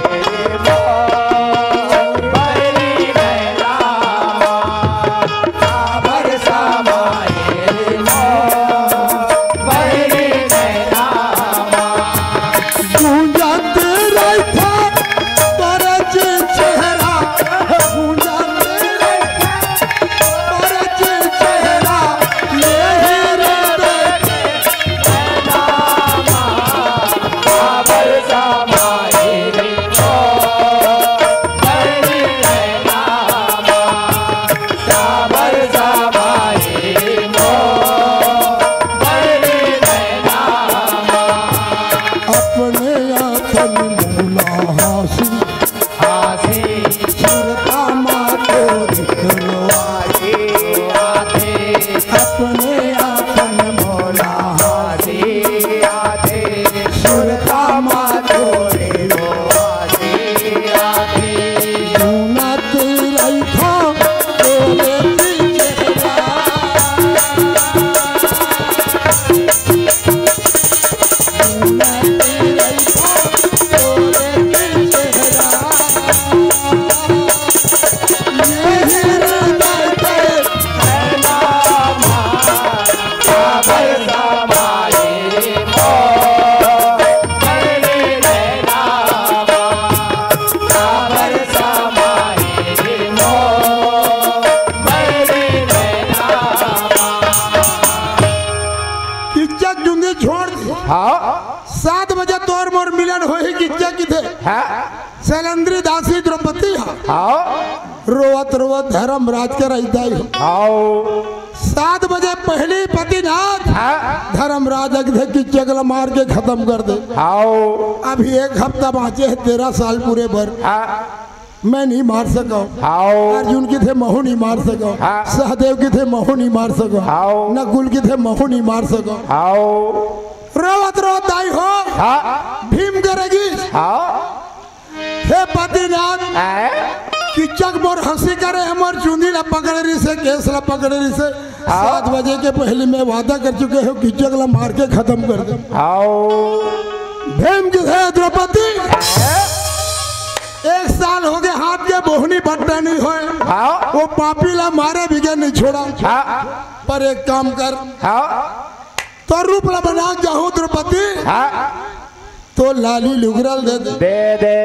S2: सैलंद्री दासी द्रौपदी रोवत रोवत धर्मराज के रहदाई हो। 7 बजे पहली पतिनाथ धर्मराज की चगल मार के खत्म कर दे। अभी 1 हफ्ता बाँचे है, 13 साल पूरे भर मैं नहीं मार सका, अर्जुन की थे महू नहीं मार सका, सहदेव की थे महू नहीं मार सका, नकुल की थे महू नहीं मार सका। रोवत रोवत दाई हो भीम करेगी हे पतिनाथ किचक मोर हंसी करे हमर चुंदी ला पकड़ रही से केस ला पकड़ रही से 7 बजे के पहले मैं वादा कर चुके हो किचक ला मार के खत्म कर दे। भीम की है द्रौपदी 1 साल हो गए हाथ के बोहनी बट्टा नहीं हो, वो पापी ला मारे बिगड़ नहीं छोड़ा। पर एक काम कर तो रूप ला बना जाऊं द्रौपदी तो लाली लुगरल दे दे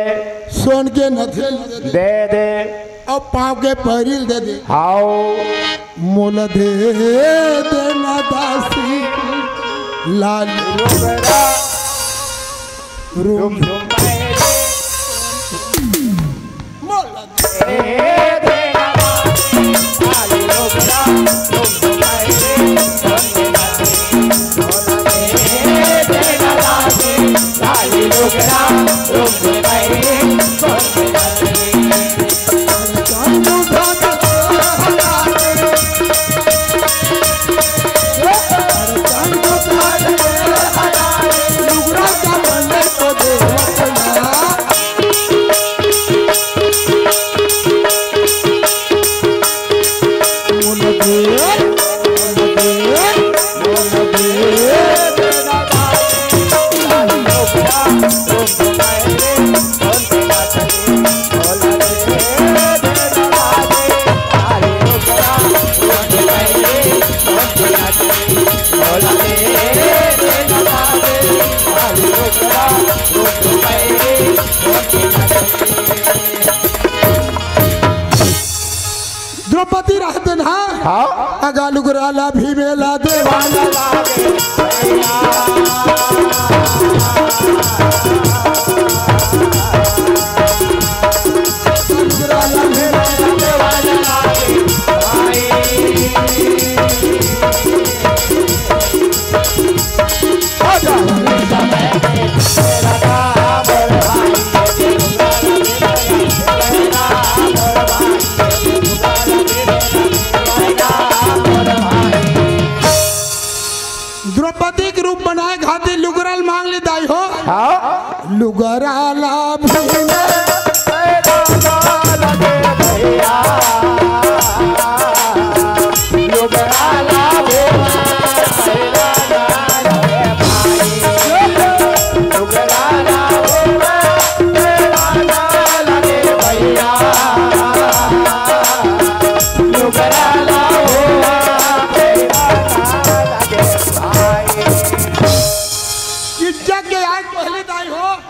S2: सोन के नथेल दे दे और पाँव के परिल दे दे मोल दे देना दासी लाली रूम मोल दे देना दासी द्रौपदी रहते ना अगालुगराला भी मेला देवाना खातिर लुगरल मांग ली दाई हो।
S3: हाँ
S2: लुगराला भीम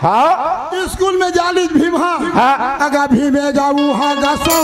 S3: हाँ
S2: स्कूल में जाली भीम हाँ अगा भीमे जाऊ हाँ गासो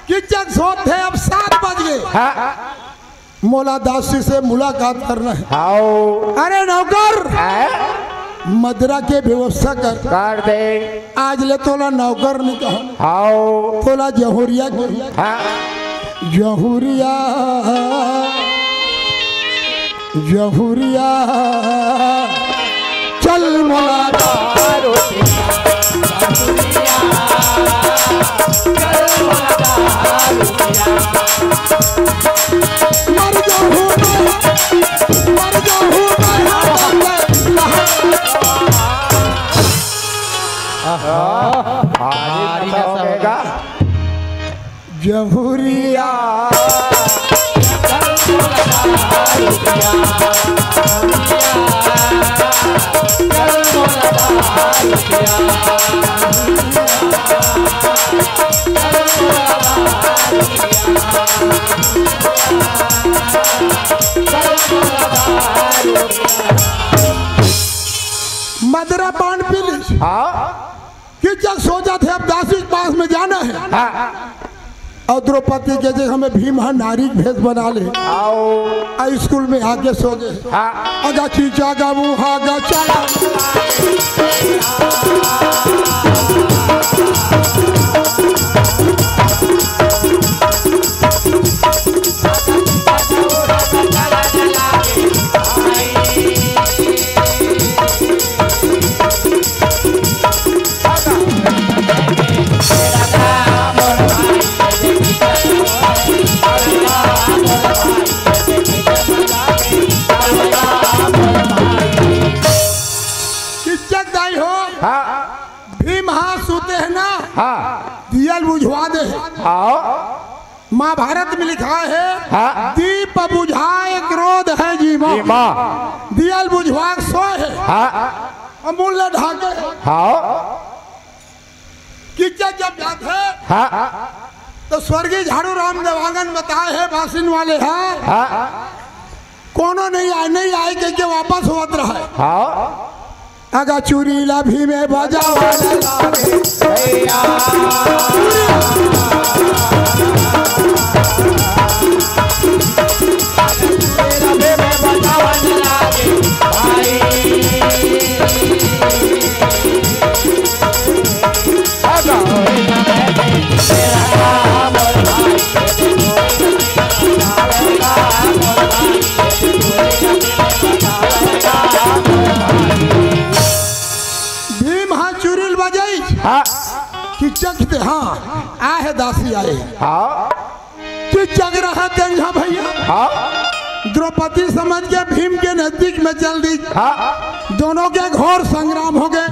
S2: किचक सोते अब 7 बज गए। मोला दासी से मुलाकात करना है। अरे नौकर मदरा के व्यवस्था कर
S3: दे।
S2: आज ले तोला नौकर नहीं कहा तोला जहुरिया जहुरिया जहुरिया चल मोला मर जाऊं जहुरिया मदरा पान पी ली। कि जब सोचा थे अब दासी के पास में जाना है और द्रौपदी के जगह हमें भीम नारी भेष बना ले आओ स्कूल में आके सो गए। अगा खींचा गा मुहा गा चला दियल बुझवा दे। महाभारत में लिखा है दीप बुझाए क्रोध है जीवा दियल बुझवा सो है अमूल्य ढाके किच्चा जब जाते तो स्वर्गीय झाड़ू राम देवांगन बताए है बासिन वाले हैं कोनो नहीं आए के वापस होत रहा अगा चूरीला भी में बजाओ किचक हाँ आ है दासी आए कि जग रहा तेंगा भैया द्रौपदी समझ के भीम के नजदीक में चल दी। दोनों के घोर संग्राम हो गए।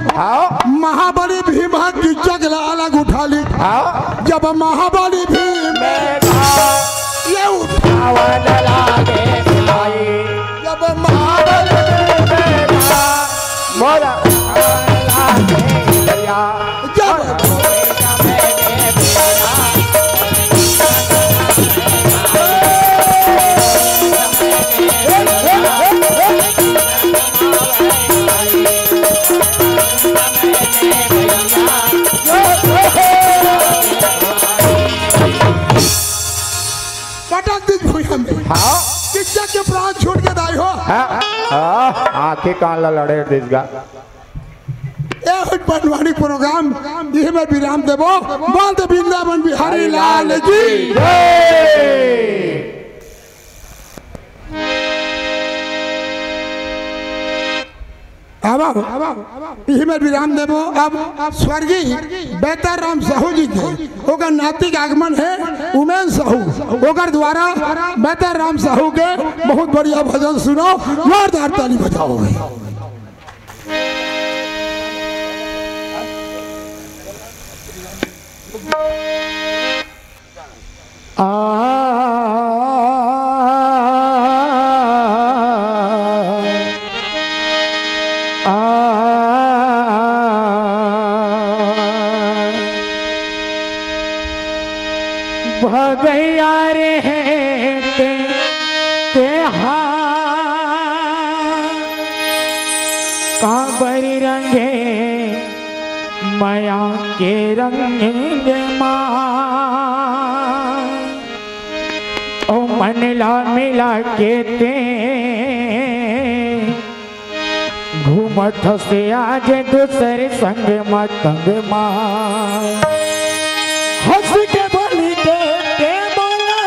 S2: महाबली भीम किचक अलग उठा ली। जब महाबली भीम ये जब महाबली के प्राण छूट के दाई हो
S3: आंखें कान ला लड़े दिसगा
S2: बनवानी प्रोग्राम ये में विराम देबो बोल दे वृंदावन बिहारी लाल की अब यही में विराम देबो। अब स्वर्गीय बेहतर राम साहू जी के ओकर नातिक आगमन है उमेश साहू ओकर द्वारा बेहतर राम साहू के बहुत बढ़िया भजन सुनो जोरदार ताली बजाओ।
S3: भगैया रे काबर रंगे माया के रंगे ओ मन ला मिला के ते घूमत से आज दूसरे संग मतंग हंस के बोली के बोला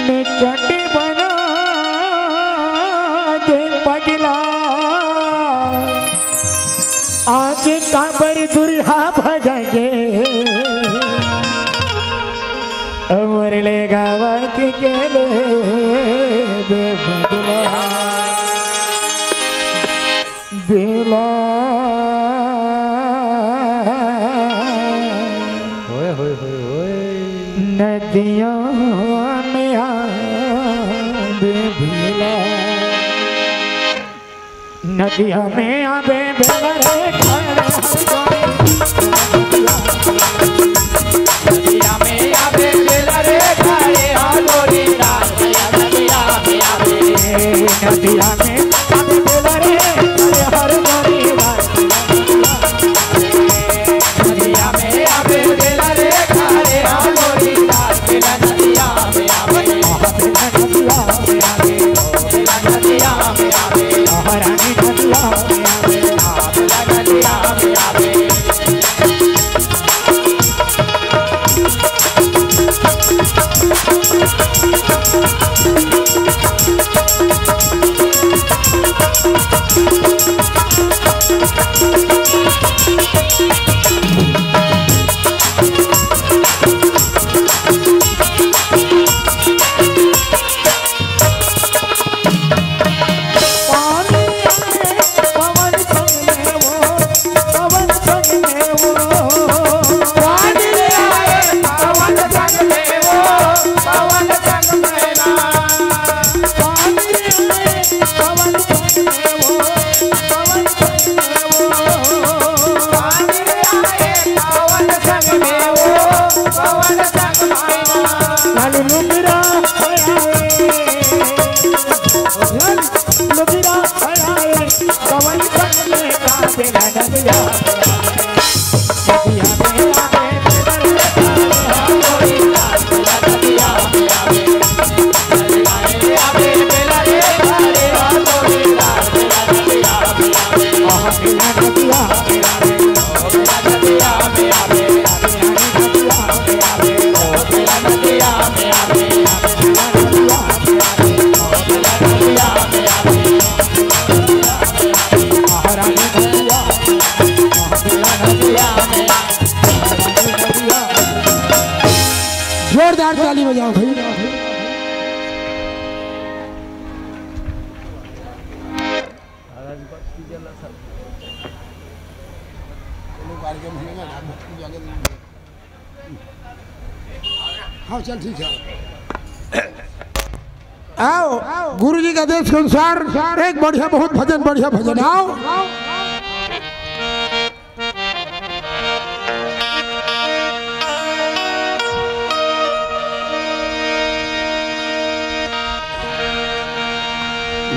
S3: ने चटी बना दे पगला आज काबर दुल्हा भजगे अमर ले गावा के ले दे बदला दिला नदियों में आबे भेला नदियों में आबे भेला रे नदिया में आबे भेला रे खाए हालोरी रात नदिया में आबे भेला रे खाए हालोरी रात नदिया में आबे भेला रे खाए हालोरी रात नदिया में आबे नदिया में आबे हरानी नदिया में आबे नदिया में आबे
S2: जोरदार ताली बजाओ भाई। हाँ चल ठीक है। आओ गुरु जी के आदेश के अनुसार एक बढ़िया बहुत भजन बढ़िया भजन आओ।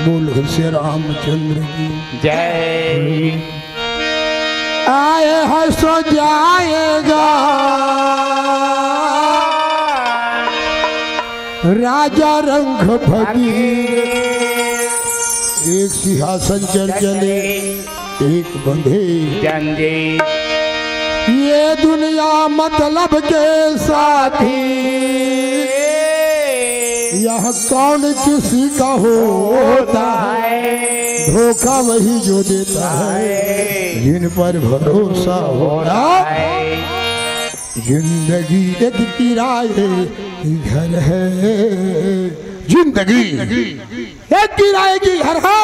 S2: बोल श्री रामचंद्र की
S3: जय।
S2: आए है सो जाएगा राजा रंग फकीर एक सिंहासन चढ़ चले एक बंधे
S3: जंजीर।
S2: ये दुनिया मतलब के साथी यह कौन किसी का होता है धोखा वही जो देता है जिन पर भरोसा होता है। जिंदगी एक किराए की घर है जिंदगी एक किराए की घर है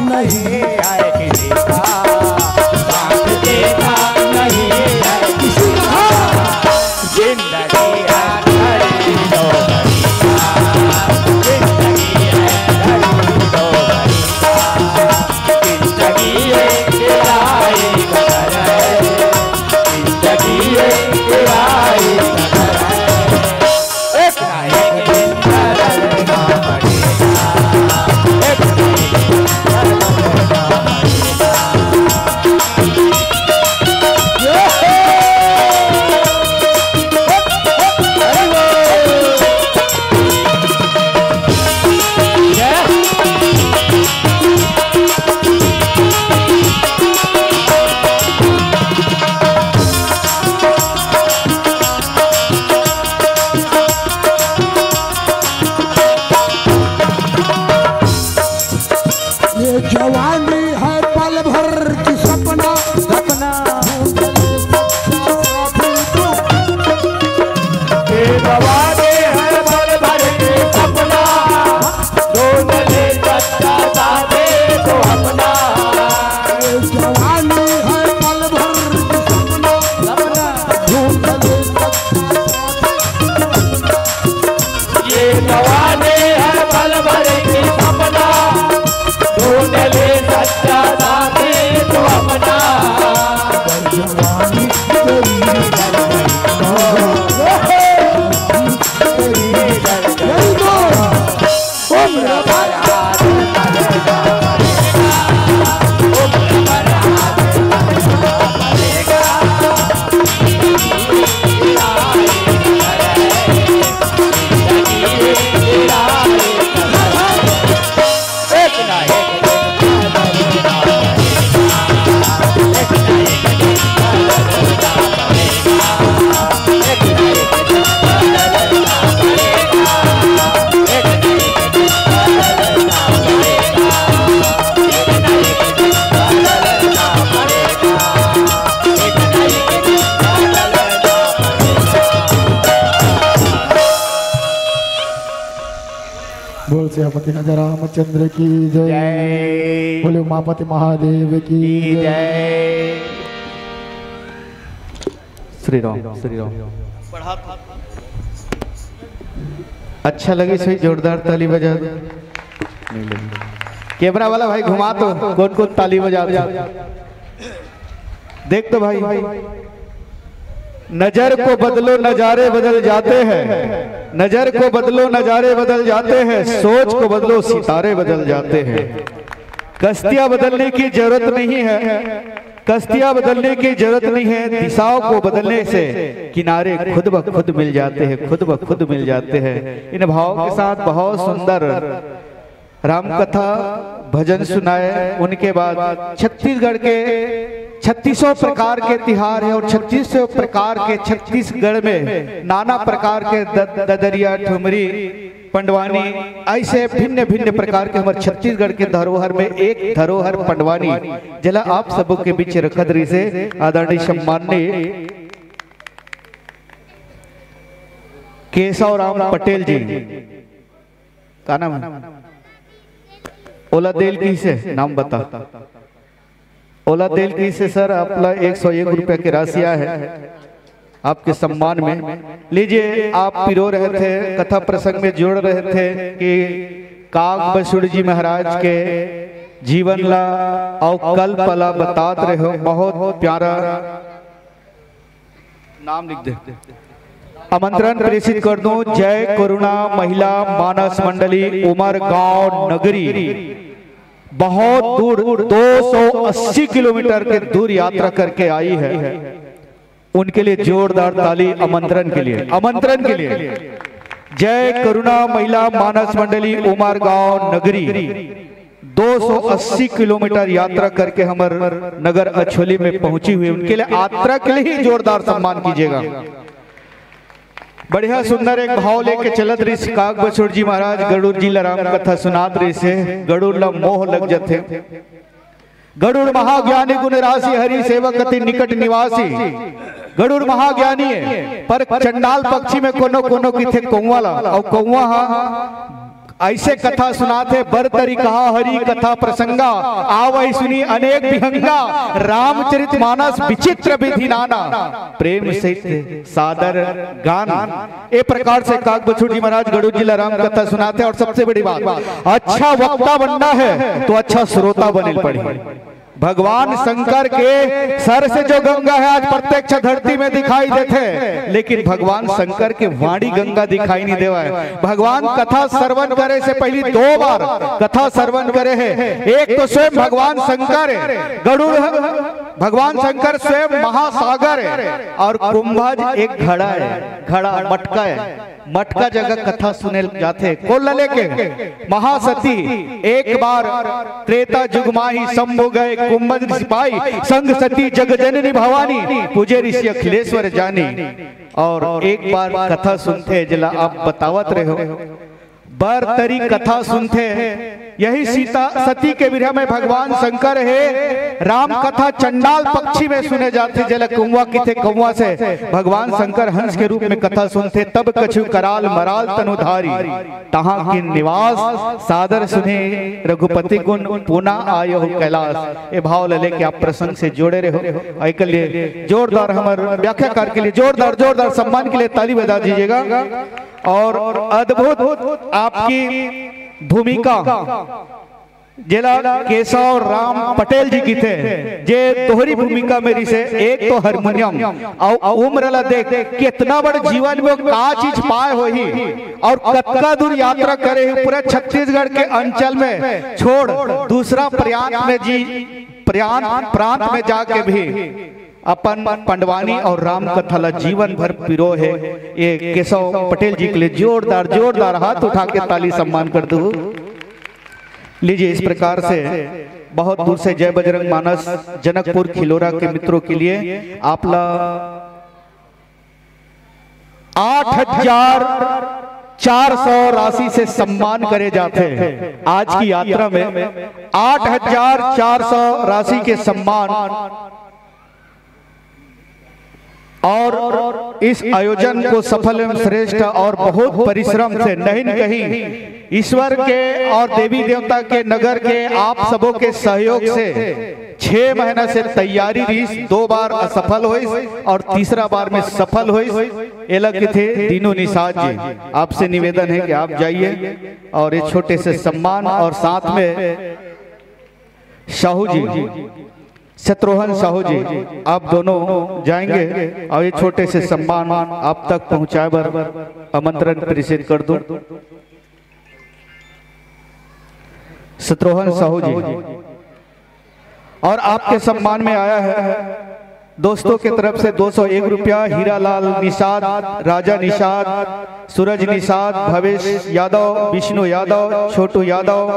S3: नहीं आए किसी का
S2: श्यामति राजा रामचंद्र की जय।
S3: जय
S2: बोले उमापति महादेव की
S3: जय। श्री राम श्री राम। अच्छा लगी सही जोरदार ताली बजा दो। नहीं लगी। कैमरा वाला भाई घुमा तो कौन कौन ताली बजा देख तो भाई। नजर को बदलो नजारे बदल जाते हैं, नजर को बदलो नजारे बदल जाते हैं, सोच को बदलो सितारे बदल जाते हैं। कश्तियां बदलने की जरूरत नहीं है, कश्तियां बदलने की जरूरत नहीं है, दिशाओं को बदलने से किनारे खुद ब खुद मिल जाते हैं, खुद ब खुद मिल जाते हैं। इन भावों के साथ बहुत सुंदर राम कथा भजन सुनाए। उनके बाद छत्तीसगढ़ के 3600 प्रकार के तिहार है और 3600 प्रकार के छत्तीसगढ़ में नाना प्रकार के ददरिया ठुमरी पंडवानी ऐसे भिन्न भिन्न प्रकार के हमारे छत्तीसगढ़ के धरोहर में एक धरोहर पंडवानी जला आप सबों के बीच रखत रही से आदरणीय सम्माननीय केशव राम पटेल जी का नाम ओला देल की से नाम बता। ओला देल की से सर आपला 101 रुपया की राशि है आपके सम्मान में। लीजिए आप पिरो रहे थे कथा प्रसंग में जोड़ रहे थे कि काग बसुड़ जी महाराज के जीवन ला और कल पला बतात रहे हो। बहुत प्यारा नाम लिख दे। आमंत्रण प्रेषित कर दूं। जय करुणा महिला मानस मंडली उमरगांव नगरी बहुत दूर 280 किलोमीटर के दूर यात्रा करके आई है। उनके लिए जोरदार ताली आमंत्रण के लिए, आमंत्रण के लिए। जय करुणा महिला मानस मंडली उमरगांव नगरी 280 किलोमीटर यात्रा करके हमारे नगर अछोली में पहुंची हुई। उनके लिए यात्रा के लिए ही जोरदार सम्मान कीजिएगा। बढ़िया सुंदर एक भाव लेके चलत रही काग बसुड़ जी महाराज गरुड़ जी राम कथा सुनात रही से गरुड़ ला मोह लग जाते। गरुड़ महाज्ञानी गुण राशि हरि सेवक अति निकट निवासी। गरुड़ महाज्ञानी है पर चंडाल पक्षी में कोनो कोनो की थे कौवा ला और कौवा ऐसे कथा सुनाते बर तरी कहा हरि कथा प्रसंगा आवै सुनी अनेक विहंगा रामचरित मानस विचित्र विधि नाना प्रेम सहित सादर गान। ए प्रकार से काग बसुड़ जी महाराज गरुड़ जी राम कथा सुनाते। और सबसे बड़ी बात अच्छा वक्ता बनना है तो अच्छा श्रोता बने पड़े। भगवान शंकर के सर से जो गंगा है आज प्रत्यक्ष धरती में दिखाई देते हैं, लेकिन भगवान शंकर के वाणी गंगा दिखाई नहीं देवा है। भगवान कथा श्रवण करे से पहले 2 बार कथा श्रवण करे है। एक तो स्वयं भगवान शंकर है, गरुड़ भगवान शंकर स्वयं महासागर है और कुंभज एक घड़ा है, घड़ा मटका है। मटका जगह कथा सुने जाते कोल लेके महासती एक बार त्रेता युग माही शंभु गए कुंभज सिपाही संग सती जग जननी भवानी पूजे ऋषि अखिलेश्वर जानी। और एक बार कथा सुनते जला आप बतावत रहे हो बर तरी कथा सुनते यही सीता सती के विरह में भगवान शंकर है। राम कथा चंडाल पक्षी में सुने जाते जल कौवा की थे कौवा से भगवान शंकर हंस के रूप में कथा सुनते। तब कछु कराल मराल तनुधारी तहां की निवास सादर सुने रघुपति गुण पुनः आयो कैलाश। ये भाव लेके आप प्रसंग से जोड़े रहो। के लिए जोरदार हमारे व्याख्याकार के लिए जोरदार जोरदार सम्मान के लिए ताली बजा दीजिएगा। और अद्भुत आपकी भूमिका जिला केशव राम पटेल जी की थे जे दोहरी भूमिका मेरी से एक तो हारमोनियम और उम्र ला देख कितना बड़ जीवन में का चीज पाए हो ही और कतका दूर यात्रा करे पूरा छत्तीसगढ़ के अंचल में छोड़ दूसरा प्रांत में जाके भी अपन पंडवानी और राम कथा ला जीवन भर पिरो है। ये केशव पटेल जी के लिए जोरदार जोरदार हाथ उठा के ताली सम्मान कर दो। लीजिए इस प्रकार से बहुत दूर से जय बजरंग मानस जनकपुर खिलोरा के मित्रों के लिए आपला 8,400 राशि से सम्मान करे जाते हैं। आज की यात्रा में 8,400 राशि के सम्मान और इस आयोजन को सफल एवं श्रेष्ठ और बहुत परिश्रम से नहीं कहीं ईश्वर के और देवी देवता के नगर के आप सबों के सहयोग से 6 महीना से तैयारी रही। 2 बार असफल हुई और तीसरा बार में सफल हुई। ये लगे थे दीनू निषाद जी। आपसे निवेदन है कि आप जाइए और ये छोटे से सम्मान और साथ में साहू जी, शत्रुघ्न साहू जी, आप दोनों जाएंगे और ये छोटे से सम्मान आप तक पहुंचाए बर आमंत्रण प्रेषित कर दूं। शत्रुघ्न साहू जी और आपके सम्मान में आया है दोस्तों के तरफ से 201 रुपया हीरालाल निषाद, राजा निषाद, सूरज निषाद, भवेश यादव, विष्णु यादव, छोटू यादव,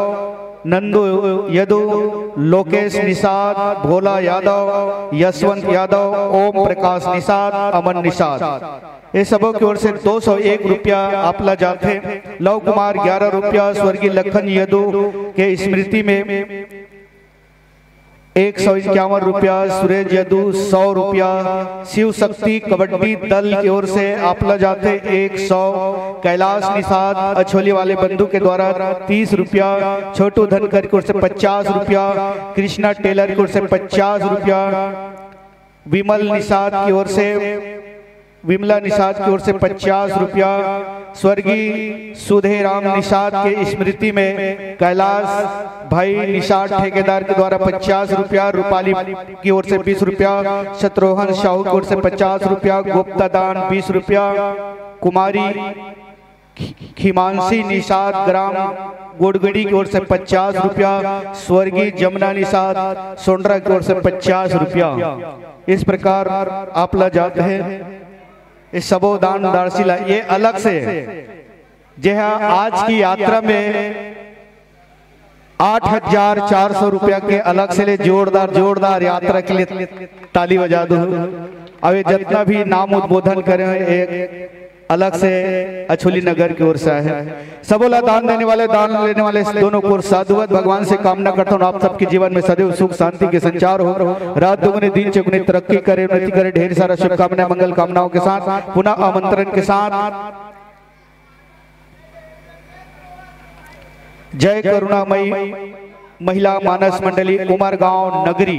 S3: नंदू यदु, लोकेश निषाद, भोला यादव, यशवंत यादव, ओम प्रकाश निषाद, अमन निषाद, ये सबों की ओर से 201 रुपया आपला जाते। लव कुमार 11 रुपया, स्वर्गीय लखन यदु के स्मृति में 151 रुपया, सुरेश यदु 100 रुपया, शिव शक्ति कबड्डी दल की ओर से आपला जाते 100, कैलाश निषाद अछोली वाले बंधु के द्वारा 30 रुपया, छोटू धनकर की ओर से 50 रुपया, कृष्णा टेलर की ओर से 50 रुपया, विमला निषाद की ओर से 50 रुपया, स्वर्गीय सुधेराम निषाद के स्मृति में कैलाश भाई निषाद ठेकेदार के द्वारा 50 रुपया, रूपाली की ओर से 20 रुपया, शत्रुघ्न साहू की ओर से 50 रुपया, गुप्ता दान 20 रुपया, कुमारी खिमांसी निषाद ग्राम गोडगड़ी की ओर से 50 रुपया, स्वर्गीय जमुना निषाद सोंडरा की ओर से 50 रुपया। इस प्रकार आपला जाते हैं इस सबो दान दार्शिला। ये अलग से जहाँ आज की यात्रा में 8,400 रुपया के अलग से ले जोरदार यात्रा के लिए ताली बजा दो। अब ये जितना भी नाम उद्बोधन करें एक अलग से अछोली नगर की ओर से है। सबोला दान देने वाले दान लेने वाले दोनों को साधुवत भगवान से कामना करता हूँ आप सबके जीवन में सदैव सुख शांति के संचार हो, रात दुगुनी दिन चौगुनी तरक्की करे, उन्नति करे। ढेर सारा शुभकामनाएं मंगल कामनाओं के साथ पुनः आमंत्रण के साथ जय करुणामयी महिला मानस मंडली उमरगांव नगरी